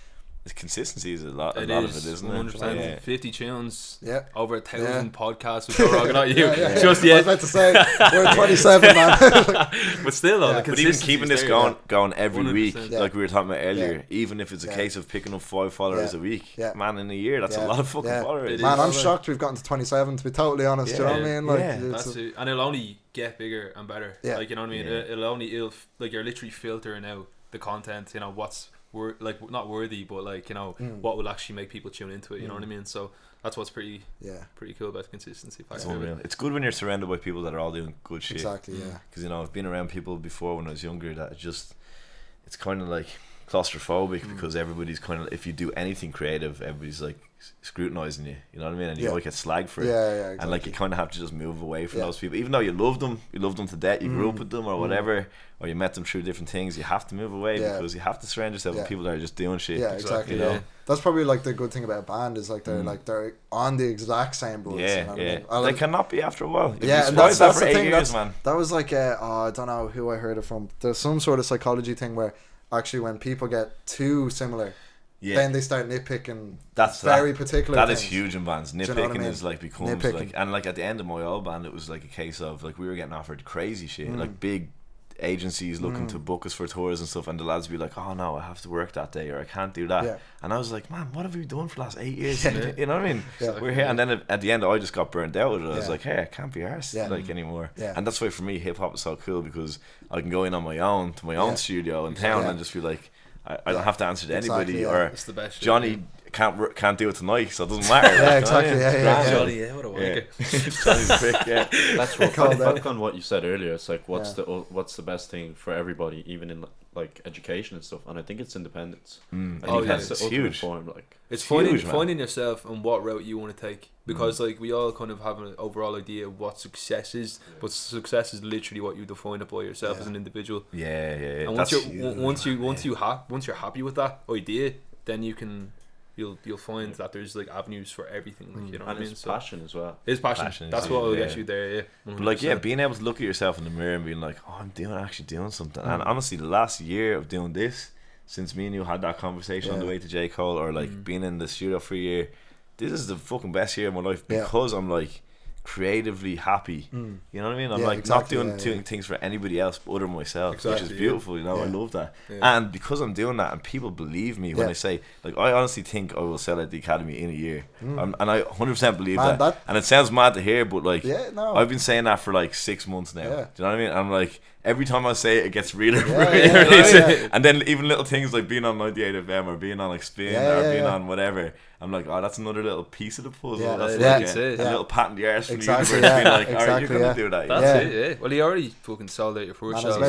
the consistency is a lot of it, isn't it? 100%. 50 tunes, over 1,000 podcasts with Joe Rogan, not you. Just yet. I was about to say, we're at 27, man. But still, though, but even keeping this going every week, like we were talking about earlier, even if it's a case of picking up 5 followers a week, man, in a year, that's a lot of fucking followers. Man, I'm shocked we've gotten to 27, to be totally honest. Do you know what I mean? Like, that's it. And it'll only get bigger and better. Like, you know what I mean? It'll like, you're literally filtering out the content, you know, what's like not worthy, but like, you know, what will actually make people tune into it, you know what I mean? So that's what's pretty cool about the consistency factor. It's unreal. It's good when you're surrounded by people that are all doing good shit. Exactly, because, you know, I've been around people before when I was younger that it's kind of like claustrophobic because everybody's kind of, if you do anything creative, everybody's like scrutinizing you. You know what I mean? And you might get slagged for it. Yeah, exactly. And like you kind of have to just move away from those people, even though you love them to death. You grew up with them or whatever, or you met them through different things. You have to move away because you have to surround yourself with people that are just doing shit. Yeah, exactly. Yeah. That's probably like the good thing about band is like they're on the exact same buzz. Yeah, you know what I mean? They cannot be after a while. You'd Yeah, be and that's surprised the after 8 thing. years, man. That was like I don't know who I heard it from. There's some sort of psychology thing where actually when people get too similar, then they start nitpicking. That's very particular. That things. is huge in bands. Nitpicking, you know what I mean? is like becomes Nitpicking. like, and like at the end of my old band, it was like a case of like we were getting offered crazy shit, like big agencies looking to book us for tours and stuff, and the lads would be like, oh no, I have to work that day or I can't do that, and I was like, man, what have we done for the last 8 years? You know what I mean? We're here, and then at the end I just got burnt out with it. I was like, hey, I can't be arsed like anymore. And that's why for me hip hop is so cool, because I can go in on my own to my own studio in town and just be like, I don't have to answer to anybody, or it's the best Johnny can't do it tonight, so it doesn't matter. Yeah, exactly. Johnny, what a wanker. Johnny's quick, That's what back on what you said earlier. It's like what's the best thing for everybody, even in like education and stuff. And I think it's independence. It's huge. Form, like it's finding yourself and what route you want to take, because like we all kind of have an overall idea of what success is, but success is literally what you define it by yourself as an individual. And once you're happy with that idea, then you'll find that there's like avenues for everything, like, you know what I mean? It's passion as well. It's passion. That's what will get you there. But like being able to look at yourself in the mirror and being like, oh, I'm actually doing something. And honestly, the last year of doing this, since me and you had that conversation on the way to J. Cole, or like being in the studio for a year, this is the fucking best year of my life, because I'm like creatively happy. You know what I mean? I'm like not doing things for anybody else but other than myself, which is beautiful. You know, I love that. And because I'm doing that, and people believe me when I say, like, I honestly think I will sell at the Academy in a year, and I 100% believe that. And it sounds mad to hear, but like, I've been saying that for like 6 months now. Do you know what I mean? I'm like, every time I say it, it gets realer. And then even little things like being on 98 FM or being on like Spin or being on whatever, I'm like, oh, that's another little piece of the puzzle. That's like a little pat in the arse from the universe, being like, alright, you're gonna do that. That's it. Well, you already fucking sold out your first show.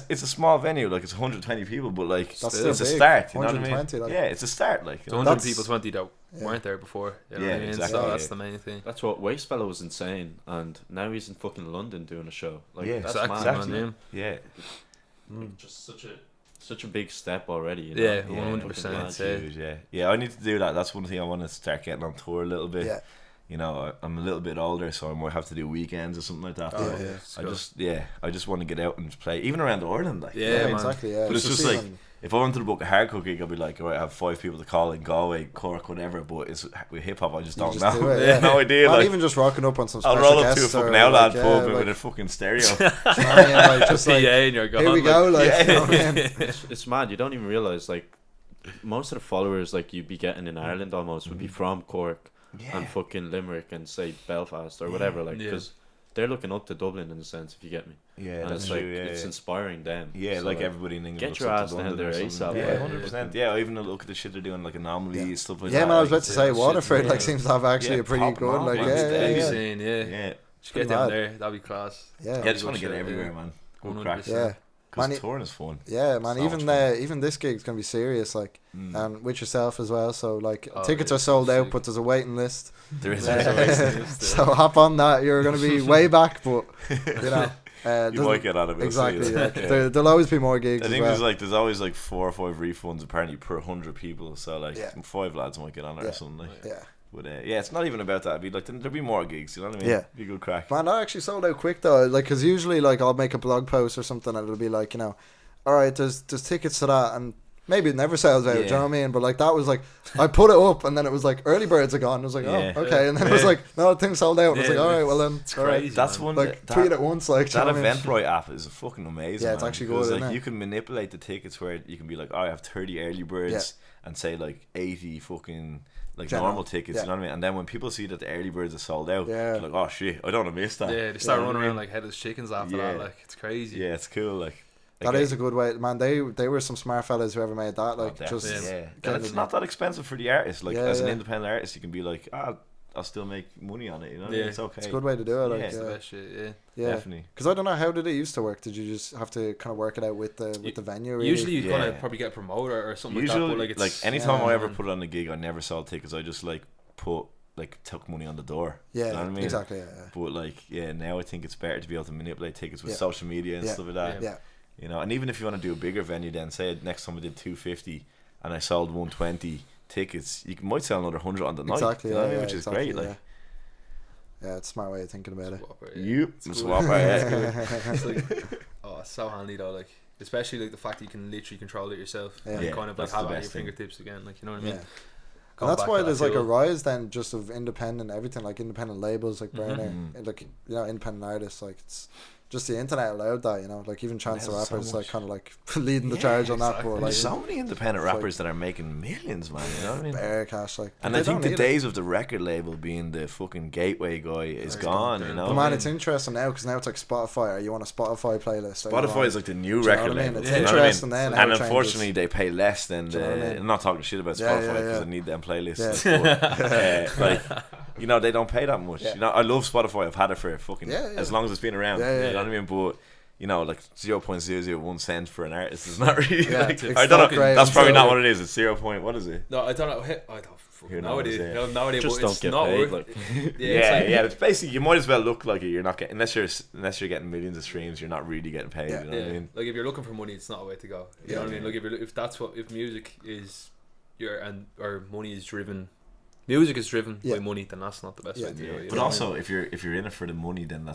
It's a small venue, like it's 120 people, but like it's a big. start. You know what I mean? Like, it's a start. Like, it's 100 people, 20 that weren't there before. You know what I mean? Exactly. So that's the main thing. That's what Wastefellow was insane, and now he's in fucking London doing a show. Like, that's exactly. mad. Just such a big step already. You know? 100%. Yeah, I need to do that. That's one thing I want to start getting on tour a little bit. You know, I'm a little bit older, so I might have to do weekends or something like that. I just want to get out and just play, even around Ireland. Like, exactly. Yeah, but it's just like, if I wanted to book a hardcore gig, I'd be like, alright, I have 5 people to call in Galway, Cork, whatever. But it's with hip hop, I just don't know. Do it, no idea. Not like, even just rocking up on some I'll special roll up to a guests fucking or, Outland like, pub like, with a fucking stereo. just and you're gone, here we go. Like, you know what I mean? It's mad. You don't even realize, like, most of the followers like you'd be getting in Ireland almost would be from Cork and fucking Limerick and say Belfast or whatever, like, because they're looking up to Dublin in a sense, if you get me. Yeah, and that's it's true. like Yeah, it's inspiring them. Yeah, so like everybody in England. Get your ass down there ASAP. Yeah, 100%. Yeah, I even look at the shit they're doing, like Anomaly and stuff like that. Yeah, man, I was about to say Waterford like seems to have actually a pretty good like yeah. Just get down there, that'd be class. Yeah, I just want to get everywhere, man. Good crack. Yeah. Because touring is fun. Yeah, man. Even this gig's gonna be serious, like, and with yourself as well. So like, tickets are sold out, but there's a waiting list. There is a waiting list. So hop on that. You're gonna be way back, but you know. You might get out of it. Exactly. There'll always be more gigs. I think there's always like 4 or 5 refunds apparently per 100 people. So like 5 lads might get on it or something. Like. Yeah. But it's not even about that. It'd be like there'll be more gigs. You know what I mean? Yeah. Be a good crack. Man, that actually sold out quick though. Like, cause usually like I'll make a blog post or something and it'll be like, you know, all right, there's tickets to that, and maybe it never sells out. Do you know what I mean? But like that was like, I put it up and then it was like early birds are gone. I was like, oh, okay, and then it was like, no, things sold out. And I was like, all right, well then, it's crazy. That's one like tweet at once, like that Eventbrite app is fucking amazing. Yeah, it's actually good. Isn't like you can manipulate the tickets where you can be like, oh, I have 30 early birds and say like 80 fucking. Like normal tickets, you know what I mean? And then when people see that the early birds are sold out, they're like, oh shit, I don't want to miss that. Yeah, they start running around like headless chickens after that. Like, it's crazy. Yeah, it's cool. Like that is a good way, man. They were some smart fellas who ever made that. Like, and it's not that expensive for the artist. Like as an independent artist, you can be like, I'll still make money on it. You know, what I mean? It's okay. It's a good way to do it. Like, It's the best shit. Yeah, definitely. Because I don't know, how did it used to work? Did you just have to kind of work it out with the venue? Really? Usually you kind of probably get a promoter or something like that. But like, it's, anytime I ever put on a gig, I never sold tickets. I just like took money on the door. Yeah, you know what I mean? exactly. Yeah. But like, now I think it's better to be able to manipulate tickets with social media and stuff like that. Yeah. You know, and even if you want to do a bigger venue, then say next time I did 250 and I sold 120 tickets, you might sell another 100 on the night. Exactly. You know what I mean? Which is great. Like, yeah, it's a smart way of thinking about it. Swap it. It's like, it's so handy though. Like, especially like the fact that you can literally control it yourself and kind of like have it at your fingertips again. Like, you know what I mean? And that's why there's like a rise then just of independent everything, like independent labels like Burner, like, you know, independent artists. Like, it's just the internet allowed that, you know, like even Chance the Rapper is like kind of like leading the charge on that. But like, there's so many independent rappers that are making millions, man. You know what I mean? Bare cash, like. And I think the days of the record label being the fucking gateway guy is gone. You know. But man, it's interesting now because now it's like Spotify. Or you want a Spotify playlist? Spotify is like the new record label. It's interesting then. And unfortunately, they pay less than the. I'm not talking shit about Spotify because I need them playlists. But, like, you know, they don't pay that much. You know, I love Spotify. I've had it for fucking as long as it's been around. You know what I mean? But you know, like 0.001 cent for an artist is not really. Like, I don't know. That's probably not what it is. It's 0. What is it? No, I don't know. I don't fucking no idea. No idea. Just but don't it's get not paid. worth. Like. It's basically you might as well look like it. You're not getting unless you're getting millions of streams. You're not really getting paid. You know what I mean? Like if you're looking for money, it's not a way to go. You know what I mean? Like if music is or money is driven. Music is driven by money, then that's not the best way to do it. But also, if you're in it for the money, then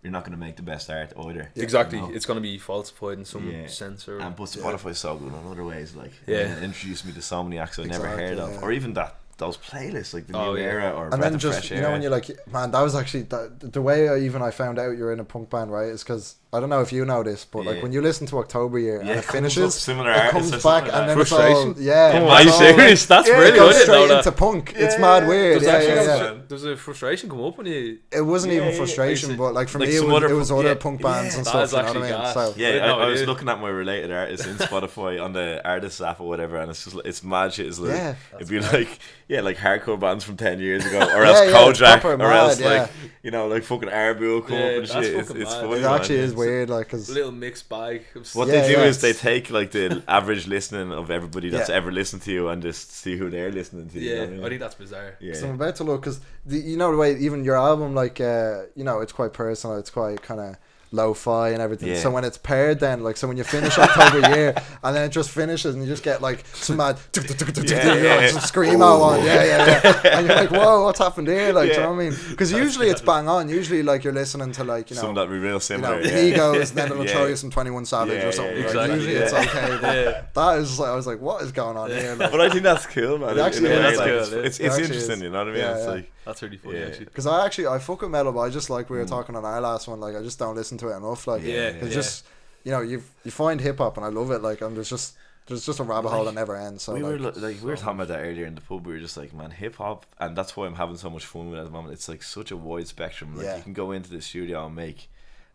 you're not going to make the best art either. Exactly, you know? It's going to be falsified in some sense. Or but Spotify's so good in other ways. Like, it introduced me to so many acts I never heard of, or even those playlists like the New Era or and then just you know when you're like, man, that was actually the way I found out you're in a punk band, right? Is because I don't know if you know this, but like when you listen to October Year and it finishes, it comes back and then it's all are you serious? That's brilliant. It goes straight into punk. It's mad weird. Does a frustration come up when you? It wasn't even frustration, but like for me it was other punk bands and stuff. You know what I mean? So I was looking at my related artists in Spotify on the artist app or whatever, and it's just it's mad shit. It's like it'd be like hardcore bands from 10 years ago, or else Kojak, or else like you know like fucking Arbu will come up and shit. It's funny. It actually is weird, like cause little mixed bag. What they do is they take like the average listening of everybody that's ever listened to you and just see who they're listening to. Yeah, you know what I mean? I think that's bizarre. Yeah, so I'm about to look because you know the way even your album, like you know, it's quite personal. It's quite kind of lo-fi and everything. So when it's paired, then like so when you finish October Year and then it just finishes and you just get like some mad some screamo on, and you're like, whoa, what's happened here? Like, do you know what I mean? Because usually it's bang on. Usually like you're listening to like, you know, some that be real similar, Egos, and then it'll throw you some 21 Savage or something. Like, usually it's okay, but that is like I was like, what is going on here? Like, but I think that's cool, man. It's interesting, you know what I mean? It's like that's really funny actually. Because I fuck with metal, but I just like we were talking on our last one. Like I just don't listen to it enough. Like it's just you know you find hip hop and I love it. Like there's just a rabbit hole that never ends. So we were talking about that earlier in the pub. We were just like, man, hip hop, and that's why I'm having so much fun with it at the moment. It's like such a wide spectrum. Like you can go into the studio and make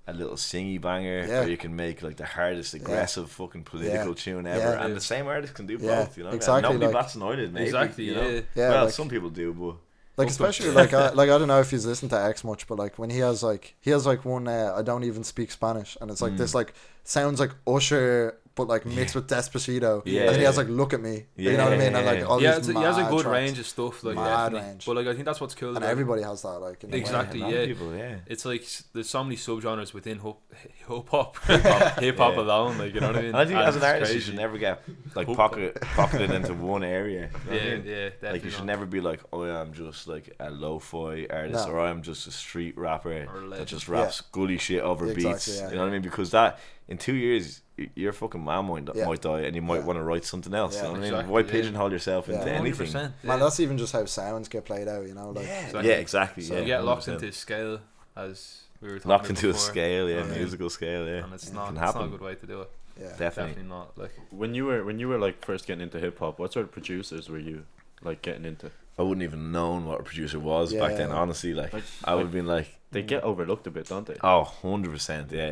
a little singy banger, or you can make like the hardest aggressive fucking political tune ever, and the same artist can do both. You know, exactly. Nobody bats an eyelid, maybe. Exactly. You know? Well, like, some people do, but. Like especially like I don't know if he's listened to X much, but like when he has like one I don't even speak Spanish, and it's like this like sounds like Usher but like mixed with Despacito, and then he has like Look at Me, you know what I mean, and like all these he has a good tracks. range of stuff, like mad range. But like I think that's what's cool, and everybody has that, like exactly, people, it's like there's so many subgenres within hip hop alone, like, you know what I mean. And I think as an artist you should never get like pocketed into one area. Definitely like you should never be like, oh yeah, I'm just like a lo-fi artist, or I'm just a street rapper that just raps gully shit over beats. You know what I mean? Because that in 2 years your fucking man might die, and you might want to write something else. You know what I mean? Why pigeonhole yourself into anything? Man, that's even just how sounds get played out. You know, like exactly. So you get locked into a scale, as we were talking locked into before. a scale, musical scale, and it's not a good way to do it. Definitely not. Like when you were like first getting into hip hop, what sort of producers were you like getting into? I wouldn't even known what a producer was back then. Honestly, like I would have been like, they get overlooked a bit, don't they? Oh, 100%. Yeah,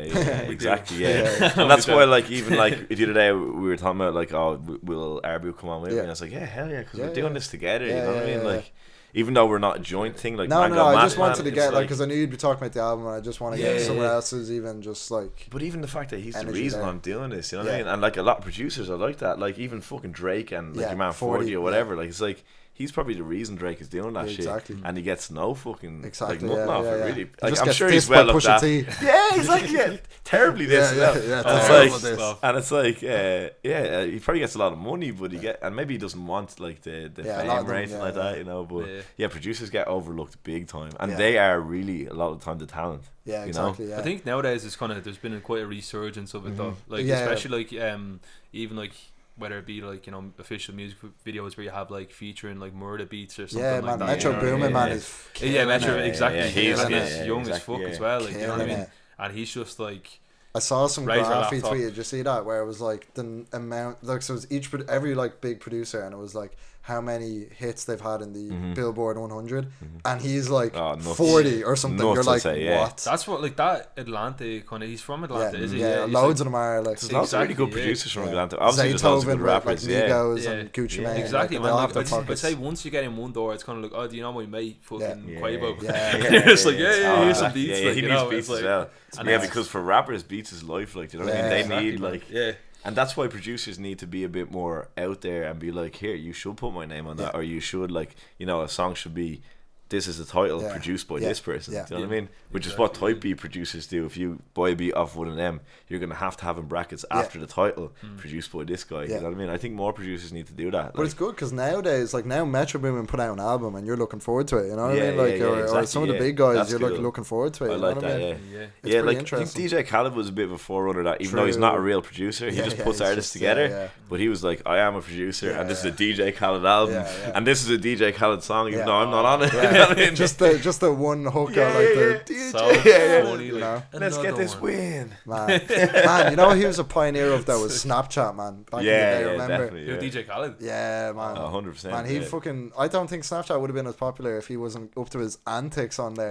exactly. And that's why, like, even like the other day we were talking about like, oh, will Arbu come on with me? And I was like, yeah, hell yeah, because we're doing this together. You know what I mean? Like, even though we're not a joint thing. Like no, Mango I Man, just wanted to it's get like because I knew you'd be talking about the album, and I just want to get Yeah, someone yeah. else's even just like. But even the fact that he's the Energy reason there. I'm doing this, you know what I Yeah. mean? And like a lot of producers are like that. Like even fucking Drake and like Yeah, your man 40, 40 or whatever. Like it's like he's probably the reason Drake is doing that Yeah, shit. exactly. And he gets no fucking Exactly, like nothing yeah, off yeah, it yeah. really. He Like just I'm gets sure he's dissed well by looked Pusha after. T. Yeah, exactly. Yeah, terribly this. Yeah, And terrible it's this. like, and it's like, he probably gets a lot of money, but and maybe he doesn't want like the Yeah, a lot fame of or them, anything like that, you know. But Yeah. producers get overlooked big time, and Yeah. they are really a lot of the time the talent. Yeah, you know? exactly. Yeah. I think nowadays it's kind of there's been quite a resurgence of it though. Like Yeah. especially like even like whether it be like official music videos where you have like featuring like murder beats or something yeah, like man, that. Metro you know what I Boomin, mean? man, Yeah. is Yeah, killing Metro it. exactly. Yeah, He's killing it. young as Exactly, fuck yeah. as well. Like, you know what I Killing mean? it. And he's just like I saw some Razor graph he laptop. tweeted. Did you see that? Where it was like the amount, like so it was every like big producer, and it was like how many hits they've had in the Billboard 100, and he's like Oh, nuts. 40 or something. Nuts, You're I'd like, say, yeah. what? that's what like that Atlanta kind of. He's from Atlanta, is he? Yeah, he's loads like, of them are like There's lots of really good Exactly, yeah. producers from Yeah. Atlanta. Obviously, there's lots of good Zaytoven, like rappers. Yeah. Migos Yeah. and Gucci Yeah. Mane. Exactly, like, man. they all Like, have their I'd pockets. say once you get in one door, it's kind of like, oh, do you know my mate, fucking Yeah. Quavo? Yeah. It's like, yeah, here's some exactly. beats. Yeah, like, he you needs know, beats it's as like, well. and Yeah, it's- because for rappers, beats is life. Like, you know what I mean? Yeah, They exactly, need man. like, yeah. and that's why producers need to be a bit more out there and be like, here, you should put my name on that, Yeah. or you should like, a song should be. This is the title Yeah. produced by Yeah. this person. Yeah. Do you know what I mean? Which is what type beat producers do. If you buy a beat off one of them, you're gonna have to have in brackets after the title produced by this guy. Yeah. You know what I mean? I think more producers need to do that. But it's good because nowadays, like now Metro Boomin put out an album and you're looking forward to it. You know what Yeah, I mean? Like, yeah, or exactly, some of the yeah. big guys, That's you're like cool. looking forward to it. I You like know what that. I mean? Yeah. Yeah. It's Yeah, pretty like I interesting. think DJ Khaled was a bit of a forerunner that even though he's True. not a real producer, he Yeah, just yeah, puts he's artists just- together. yeah. But he was like, I am a producer, Yeah, and this yeah. is a DJ Khaled album, Yeah, yeah. and this is a DJ Khaled song, even Yeah. though I'm not on it. You know what I mean? just the one hook Yeah, out like yeah, the yeah. DJ. So funny, you like, know? Let's get another this one. win. Man, you know what he was a pioneer of that was Snapchat, man. Back in the Yeah, day, yeah, remember? definitely. Yo, Yeah. DJ Khaled. Yeah, man. 100%. Man, he yeah. fucking. I don't think Snapchat would have been as popular if he wasn't up to his antics on there.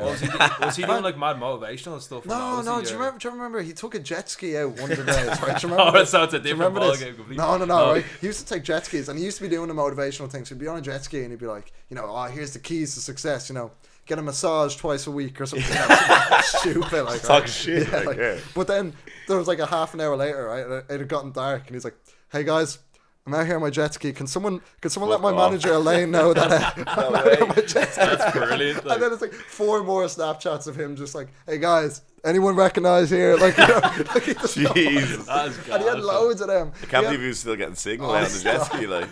Was he doing like mad motivational stuff? No, Was no. he, Do you or- remember? Do you remember? He took a jet ski out one of the days, right? Do you remember? Oh, this? that sounds a Do you different remember this? ballgame completely. No, right? He used to take jet skis, and he used to be doing the motivational things. He'd be on a jet ski, and he'd be like, oh, here's the keys to success. Get a massage twice a week or something. Stupid, like Talk right? shit. Yeah, like, yeah. But then there was like a half an hour later, right? It had gotten dark, and he's like, "Hey guys, I'm out here on my jet ski. Can someone let my off. manager Elaine know that I'm out on my jet ski?" That's brilliant. And then it's like 4 more Snapchats of him just like, "Hey guys, anyone recognize here?" Like, like he just Jesus. That is and he had loads of them. I can't believe he was still getting signal Oh, out on the jet stop. ski. Like,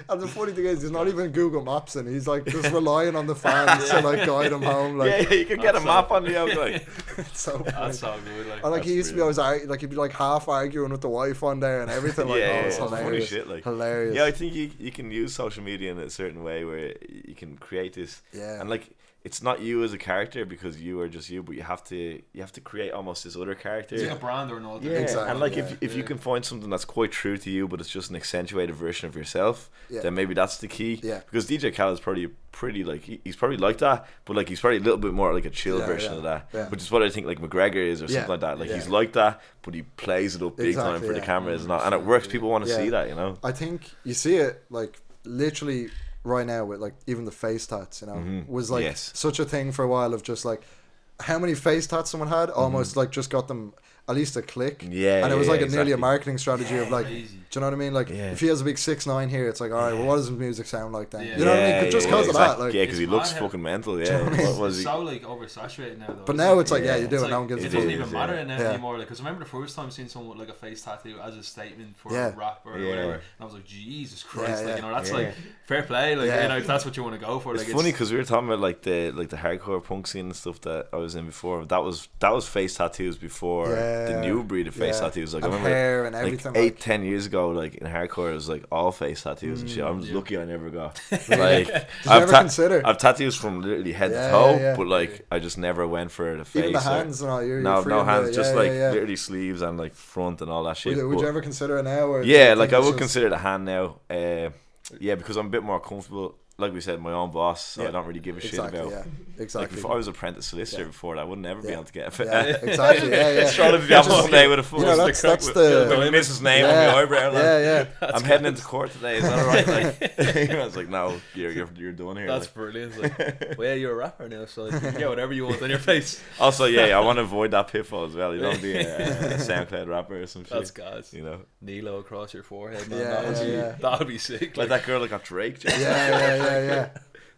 And the funny thing is, he's not even Google Maps, and he's like just relying on the fans to like guide him home. Like, yeah, you can get a map on the out. Like, it's so funny. That's so good. Like, And like he That's used to be always like he'd be like half arguing with the wife on there and everything. Like, yeah, oh, it's it's funny hilarious. shit. Like, Hilarious. yeah, I think you can use social media in a certain way where you can create this. Yeah. And like, it's not you as a character because you are just you, but you have to create almost this other character. it's like a brand or an alter. Yeah, Exactly, and like yeah. if you can find something that's quite true to you, but it's just an accentuated version of yourself, Yeah. then maybe that's the key. Yeah. Because DJ Khaled is probably pretty like he's probably like that, but like he's probably a little bit more like a chill Yeah, version yeah, of that, yeah. which is what I think like McGregor is or Yeah, something like that. Like yeah. he's like that, but he plays it up big time Exactly, for the yeah. cameras and all, and it works. People want to Yeah. see that, you know. I think you see it like literally right now with like even the face tats, was like Yes. such a thing for a while of just like how many face tats someone had almost like just got them at least a click. Yeah, And it was yeah, like nearly a exactly. marketing strategy of like, crazy. do you know what I mean? Like Yeah. if he has a big 6'9" here, it's like, all right, well, what does his music sound like then? Yeah. You know what I mean? Just because of that, exactly. like. Yeah, because he It's looks mad how- fucking mental. you Yeah, know what I mean? what was It's he? so like oversaturated now. Though, But isn't now it? it's like, yeah, you It's do it. like, No one gives it a doesn't fuck. even is, matter yeah. now Yeah. anymore. Like, because I remember the first time seeing someone with like a face tattoo as a statement for Yeah. rap or Yeah. whatever, and I was like, Jesus Christ, Yeah, like yeah. you know, that's Yeah. like fair play, like Yeah. you know, if that's what you want to go for. It's Like, funny because we were talking about like the hardcore punk scene and stuff that I was in before. That was face tattoos before the Yeah. new breed of face Yeah. tattoos. Like And I remember hair and like everything. 8-10 years ago, like in hardcore, it was like all face tattoos and shit. I'm just Yeah. lucky I never got. Like Did you ever consider? I've tattoos from literally head Yeah, to toe, yeah, yeah. but like I just never went for the face. Even the or- hands and all. You're no, free no in the- hands, just yeah, like yeah, yeah. literally sleeves and like front and all that shit. Would you But- ever consider it now? Or do yeah, you like think I it's would just- consider the hand now. Yeah, because I'm a bit more comfortable like we said, my own boss, so Yeah. I don't really give a shit Exactly, about. yeah. Like Exactly. if I was apprentice solicitor before that, I would never be Yeah. able to get Yeah, exactly. Yeah. strolling to the office one day with a full You know, that's the with Mrs. name on yeah. my eyebrow. Like, Yeah. I'm heading into court today. Is that alright? Like, I was like, no, you're done here. That's like. brilliant. Like, well, yeah, you're a rapper now, so like, you can get whatever you want on your face. Also, yeah, I want to avoid that pitfall as well. You don't be a SoundCloud rapper or some shit. That's gas. You know, Nealo across your forehead, man. Yeah, That would be sick. like that girl that got Drake. Just, Yeah.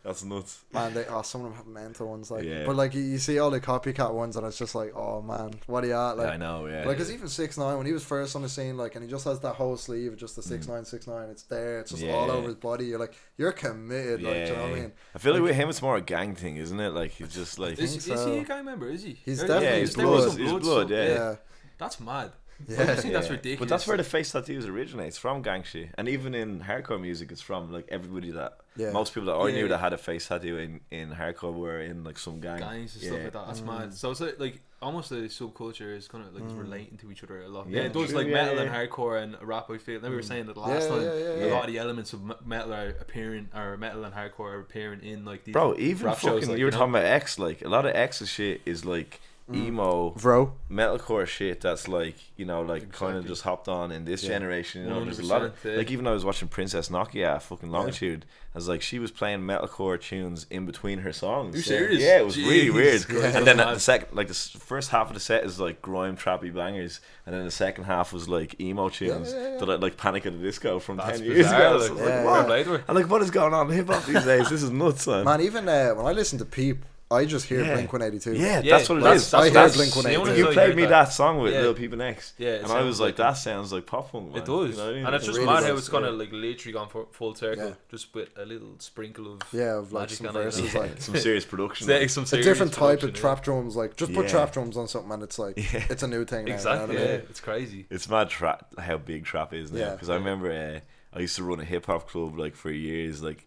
That's nuts. Man, some of them have mental ones, like. Yeah. But like you see all the copycat ones, and it's just like, oh man, what are you at? Like, I know, yeah. Like, cause even 6ix9ine when he was first on the scene, like, and he just has that whole sleeve of just the 6ix9ine. It's there. It's just all over his body. You're like, you're committed. Like, do you know what I mean? I feel like with him, it's more a gang thing, isn't it? Like he's just like Is he so. a gang member? Is he? He's Or- definitely- yeah, he's his there was blood, some his blood blood, stuff, yeah. Yeah. That's mad. Yeah. I think that's ridiculous. But that's where the face tattoos originates from, gang shit. And even in hardcore music, it's from like everybody that most people that I knew that had a face tattoo in hardcore were in like some gang. gangs and stuff like that. That's mad. So it's like almost the subculture is kind of like is relating to each other a lot. Yeah, Yeah, it does true, like yeah, metal yeah. and hardcore and rap. I feel. Then we were saying that the last time. A lot of the elements of metal are appearing, or metal and hardcore are appearing in like these. Bro, even rap fucking shows, like, you were know? talking about X, like a lot of X's shit is like emo Bro. metalcore shit that's like, you know, like kind of Exactly. just hopped on in this generation, you know. There's a lot of 100%, yeah. like, even I was watching Princess Nokia at fucking Longitude, I was like, she was playing metalcore tunes in between her songs. You serious? Yeah, it was really Jeez. weird. Yeah. And then That's the second, like the first half of the set is like grime trappy bangers, and then the second half was like emo tunes that are like Panic at the Disco from That's 10 years bizarre, ago. like, So I was yeah, like, yeah. what? Fair play to her. I'm like, what is going on in hip hop these days? This is nuts, man. Man, even when I listen to Peep, I just hear Blink 182. Yeah, Yeah, that's what it that's- is. I hear That's- Blink 182. You I played heard me that. that song with Yeah. Lil Peep and X, Yeah, it and I was sounds like, like that sounds like pop punk, man. It does, You know what I mean? and it's just really mad how does, it's kind of yeah. like literally gone full circle, Yeah. just with a little sprinkle of Of like magic some on it. verses, Yeah, like some serious production. Yeah, man. some a serious different type of production, trap drums. Like, just put Yeah. trap drums on something, and it's like it's a new thing. Now, Exactly, You know what I yeah, mean? it's crazy. It's mad how big trap is now. Yeah. Because I remember I used to run a hip hop club like for years, like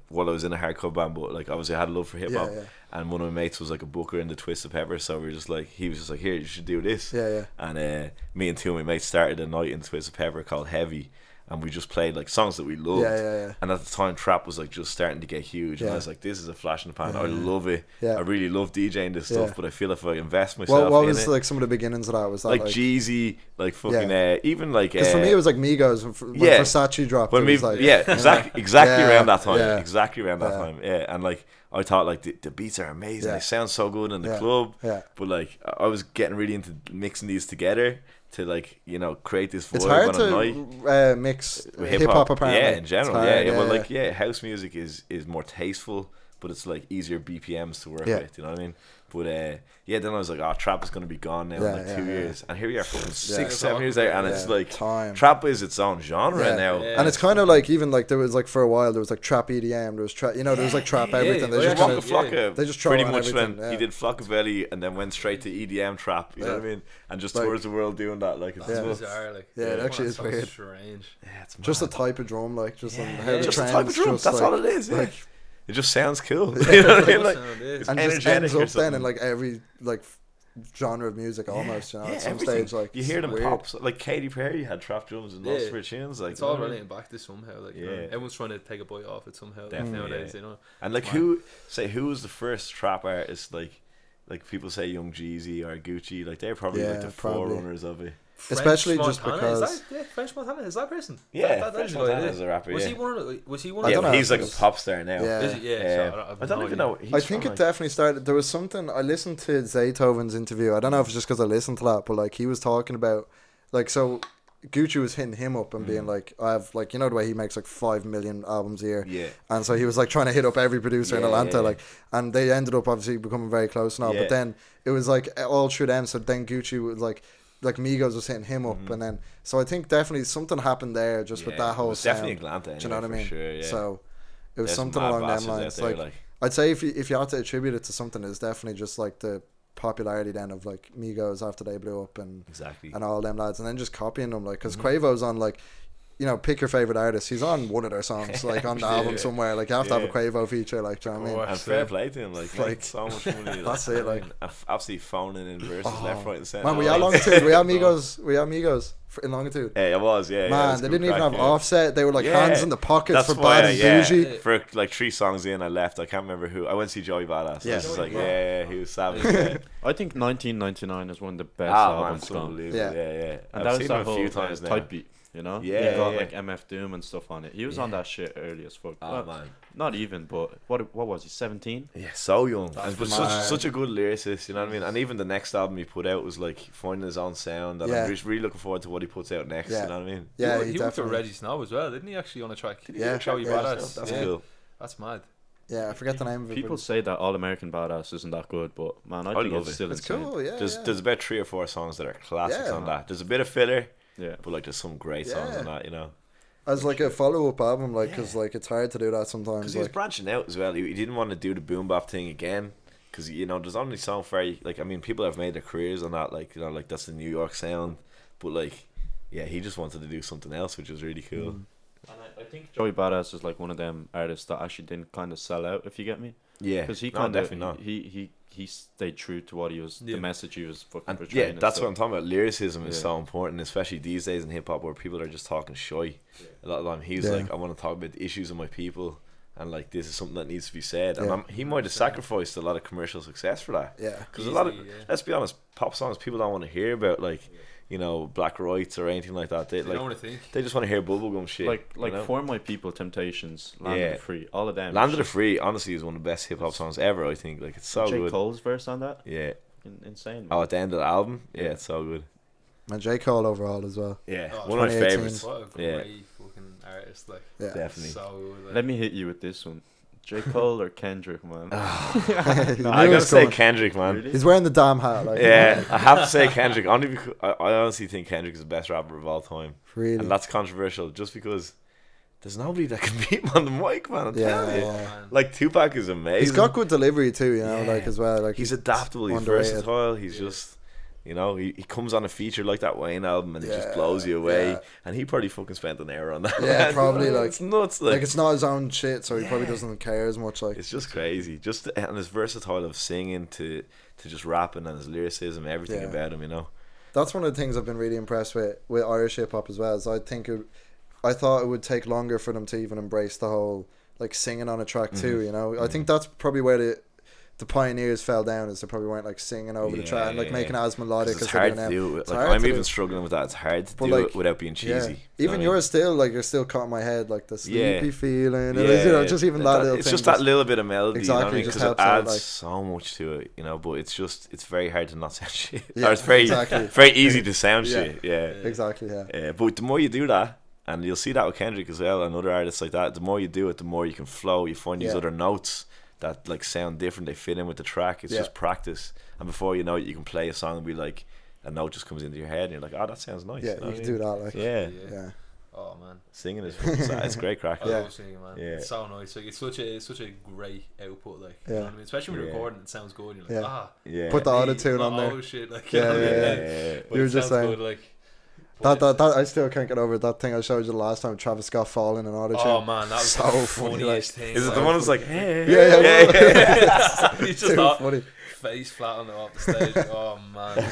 while I was in a hardcore band. But like obviously I had a love for hip hop, Yeah. and one of my mates was like a booker in the Twisted Pepper, so we were just like, he was just like, here, you should do this. Yeah. And me and two of my mates started a night in Twisted Pepper called Heavy, and we just played like songs that we loved. Yeah. And at the time, trap was like just starting to get huge, and I Yeah. was like, "This is a flash in the pan. I love it. Yeah. I really love DJing this stuff, Yeah. but I feel if I invest myself What in was it, like some of the beginnings of that? Was that like like Jeezy, like fucking, even like because for me it was like Migos when Versace dropped. when it we was like, exactly Yeah, around that time, yeah. exactly around that Yeah. time, and like I thought like the beats are amazing. Yeah. They sound so good in the Yeah. club, Yeah. but like I was getting really into mixing these together to like, you know, create this vibe It's hard on a night. to mix With hip hop apparently. yeah, in general, It's hard, well, like house music is more tasteful, but it's like easier BPMs to work Yeah. with. You know what I mean? But then I was like, oh, trap is gonna be gone now in Yeah, like yeah, 2 yeah. years, and here we are, fucking Yeah. 6-7 years later, and it's Yeah. like Time. trap is its own genre Yeah. now. Yeah. And it's kind of like even like there was like for a while there was like trap EDM, there was trap, there was like trap everything. They yeah. just Waka kinda, Flocka they just throw pretty on much everything, went. yeah. He did Flockavelli and then went straight to EDM trap. You know what I mean? And just Like- tours the world doing that. Like it's That's nuts. bizarre, like Yeah, it actually is so weird. strange. Yeah, it's just a mad. type of drum, like just on how yeah. the Just a trends type of drum. just, That's like, all it is. Yeah. like, It just sounds cool. You know what I mean? Like, It's and just energetic ends or up then in something. like every like genre of music almost. At some everything. stage, like you hear it's them weird. pops. Like Katy Perry had trap drums and lots Yeah. of her tunes. Like it's you know all what I mean? relating back to somehow. Like Yeah. everyone's trying to take a bite off it somehow. Definitely, nowadays, yeah. you know. And like It's who was the first trap artist? Like people say Young Jeezy or Gucci. Like they're probably like Yeah, the probably. forerunners of it. Especially French just Montana, because- is that, French Montana is that person? Yeah, that French is Montana what it is a rapper. Was yeah. he one of the? Was he one? I Yeah, don't but know he's if like a it's- pop star now. Yeah. Is he? Yeah. So I don't even know. I think it definitely started. There was something I listened to Zaytoven's interview. I don't know if it's just because I listened to that, but like he was talking about, like, so Gucci was hitting him up and being like, I have like, the way he makes like 5 million albums a year, Yeah. and so he was like trying to hit up every producer in Yeah, Atlanta, yeah. like, and they ended up obviously becoming very close now. Yeah. But then it was like all through them. So then Gucci was like Migos was hitting him up, and then so I think definitely something happened there just with Yeah, that it whole was sound. definitely Atlanta. Do you know what I anyway, mean? for Sure, yeah. So it was There's something mad along them bastards out lines. there, Like I'd say if you had to attribute it to something, it's definitely just like the popularity then of like Migos after they blew up and exactly. all them lads, and then just copying them, like because Quavo's on like you know, pick your favorite artist. He's on one of their songs, like on the album somewhere. Like you have to have a Yeah. Quavo feature, like, do you know what I mean? And fair play to him, like so much money. That's it, like. Absolutely phoning in verses left, right, and centre. Man, we had Longitude. We had Migos in Longitude. Yeah, it was. Yeah, Man, they didn't even have Offset. They were like Yeah. hands in the pockets That's for why, Bad and Bougie. For like 3 songs in, I left. I can't remember who. I went to see Joey Badass. Yeah. Yeah, was like, yeah, he was savage. Yeah. I think 1999 is one of the best Man, albums it's gone. unbelievable. Yeah. Yeah. And I've that was seen that him a whole few times now. type beat, you know? Yeah, He got yeah. like MF Doom and stuff on it. He was on that shit early as fuck. Oh Well, man, not even, but what was he, 17? yeah, so young, and but mad. such a good lyricist. You know what I mean? And even the next album he put out was like finding his own sound. And Yeah. I'm just really looking forward to what he puts out next. Yeah. You know what I mean? Yeah, he worked with definitely. Reggie Snow as well, didn't he? Actually on a track. Yeah. Show you Yeah. badass. That's Yeah. cool. That's mad. Yeah, I forget the name of it. People but say that All American Badass isn't that good, but man, I think love it's it. still it's insane. cool. Yeah, There's about 3 or 4 songs that are classics Yeah. on that. There's a bit of filler, Yeah. but like there's some great songs Yeah. on that. You know, as like a follow-up album, like, because like it's hard to do that sometimes. because he was Like, branching out as well. He didn't want to do the boom bap thing again. Because you know, there's only so very like I mean, people have made their careers on that. Like you know, like that's the New York sound. But like, yeah, he just wanted to do something else, which was really cool. And I think Joey Badass is like one of them artists that actually didn't kind of sell out, if you get me. Yeah, Because he no, kind definitely not. of he stayed true to what he was, Yeah. the message he was fucking And portraying. yeah, and that's stuff. what I'm talking about. Lyricism is Yeah. so important, especially these days in hip hop where people are just talking shy. A lot of time he was Yeah. like, I want to talk about the issues of my people, and like this is something that needs to be said. And Yeah. he might have sacrificed a lot of commercial success for that. yeah, Because a lot of, Easily, yeah. let's be honest, pop songs people don't want to hear about like, you know, black rights or anything like that. They You don't like want to think. they just want to hear bubblegum shit. like you know? For My People, Temptations, Land Yeah. of the Free, all of them. Land of the Free, honestly, is one of the best hip hop songs ever. I think like it's so J. good. Cole's verse on that, Yeah. insane. Oh, at the end of the album, yeah, Yeah. it's so good. and J. Cole overall as well. Yeah, Oh, one of my 2018. favorites. What a Yeah. great fucking artist. Like, Yeah, Definitely. so good. Like, Let me hit you with this one. J. Cole or Kendrick, man? I He knew it gotta was say coming. Kendrick, man. Really? He's wearing the damn hat. Like, Yeah, I have to say Kendrick. Only because I honestly think Kendrick is the best rapper of all time, really. and that's controversial. Just because there's nobody that can beat him on the mic, man. I'm Yeah, telling you. oh, yeah. man. Like Tupac is amazing. He's got good delivery too, you know, Yeah. like as well. Like He's adaptable. He's underrated. versatile. He's Yeah. just, you know, he comes on a feature like that Wayne album, and it just Yeah, blows you away. yeah. And he probably fucking spent an hour on that. Yeah, probably, like- it's nuts. Like it's not his own shit, so he probably Yeah. doesn't care as much. Like It's just crazy. Just and his versatile of singing to just rapping and his lyricism, everything Yeah. about him, you know. that's one of the things I've been really impressed with Irish hip hop as well. Is I thought it would take longer for them to even embrace the whole like singing on a track too. You know, I think that's probably where the pioneers fell down. Is they probably weren't like singing over the track and like Yeah. making it as melodic 'Cause as it's they're hard doing to now. do. It's Like hard I'm to even do. struggling with that. It's hard to But, do like, it without being Yeah. cheesy. You know Even what I yours still like you're still caught in my head like the sleepy Yeah. feeling. mean? You know, just even that little it's thing. just that little bit of melody, Exactly, you know what I mean? just Because it helps out, adds like- so much to it, you know. But it's very hard to not sound shit. Yeah, Or it's very exactly. very easy to sound Yeah. shit. Yeah. Exactly. Yeah. But the more you do that, and you'll see that with Kendrick as well, and other artists like that, the more you do it, the more you can flow. You find these Yeah. other notes that like sound different. They fit in with the track. It's Yeah. just practice, and before you know it, you can play a song and be like, a note just comes into your head, and you're like, oh, that sounds nice. Yeah, know you what can I do mean? that. Like Yeah. yeah. Oh man, Singing is it's great crack. I Yeah. love singing, man. Yeah. It's so nice. Like it's such a great output. Like you Yeah. know what I mean? Especially when you're Yeah. recording, it sounds good. You're like, Yeah. ah, Yeah. Put the hey, auto-tune not on there. Oh shit! Like Yeah, you know what I mean? yeah, Like, yeah. but You were it just sounds saying- good, like That I still can't get over that thing I showed you last time. Travis Scott falling and auto tune. oh man, that was So the funny, funniest thing. Is it like, the one that's like, hey, Yeah. He's just Too not funny. face flat on the off the stage. Oh man,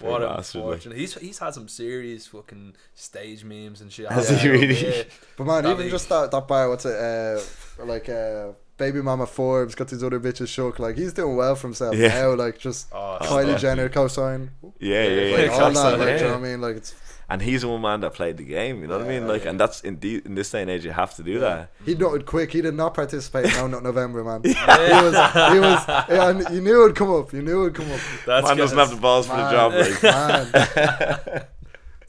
what a bastard, like. fortune. He's had some serious fucking stage memes and shit. Has he really? Yeah. But man, That even big. just that bar, what's it? Baby Mama Forbes got these other bitches shook. Like he's doing well for himself Yeah. now. Like just Oh, Kylie definitely. Jenner co-sign. Yeah. Like all that. Exactly, Like, yeah. do you know what I mean? Like it's And he's the one man that played the game. You know what I mean? Like, and that's in this day and age, you have to do that. he noted quick. He did not participate in No Nut November, man. He was, and you knew it'd come up. You knew it'd come up. That's Man doesn't have the balls for the job. Like. Man.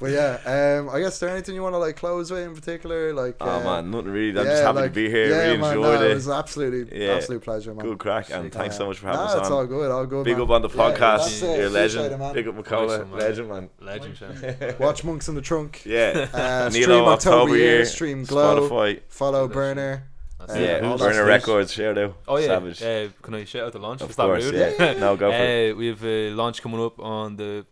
But yeah, I guess is there anything you want to like close with in particular? Like, Oh man, nothing really. I'm just happy to be here. Yeah, really man, enjoyed no, it. it was absolute Yeah. pleasure, man. Good crack, and thanks so much for having Nah, us it's on. all good, all good. Big man. up on the Yeah, podcast. that's it, You're a appreciate legend. it, man. Big up McCullough. Nice one, man. Legend, man. legend, Sean. Watch Monks in the Trunk. Yeah. Stream Nealo, October Year, Year, stream Glow, Spotify. follow Burner. That's Yeah, it. Yeah, all that Burner stuff. Records, shout out. Oh yeah, Savage. can I shout out the launch? Of Is that course, rude? yeah. No, go for it. We have a launch coming up on the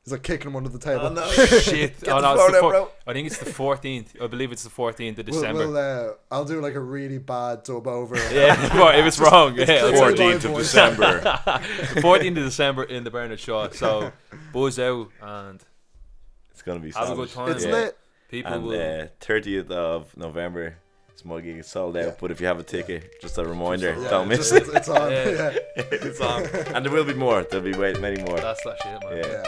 He's like kicking him under the table. Oh, no. Shit. Get Oh, the no, phone it's the out, bro. I think it's the 14th. I believe it's the 14th of December. I'll do like a really bad dub over. Yeah, well, if it's wrong, yeah. clear. 14th of December. The 14th of December in the Bernard Shaw. So, buzz out and It's gonna be have a good savage. time. It's Yeah. lit. People And will. 30th of November, it's my gig. It's sold out. Yeah. But if you have a ticket, just a reminder, Yeah, don't miss it's, it. it's on. Yeah. Yeah. It's on. And there will be more. There'll be many more. That's that shit, man. Yeah. Yeah.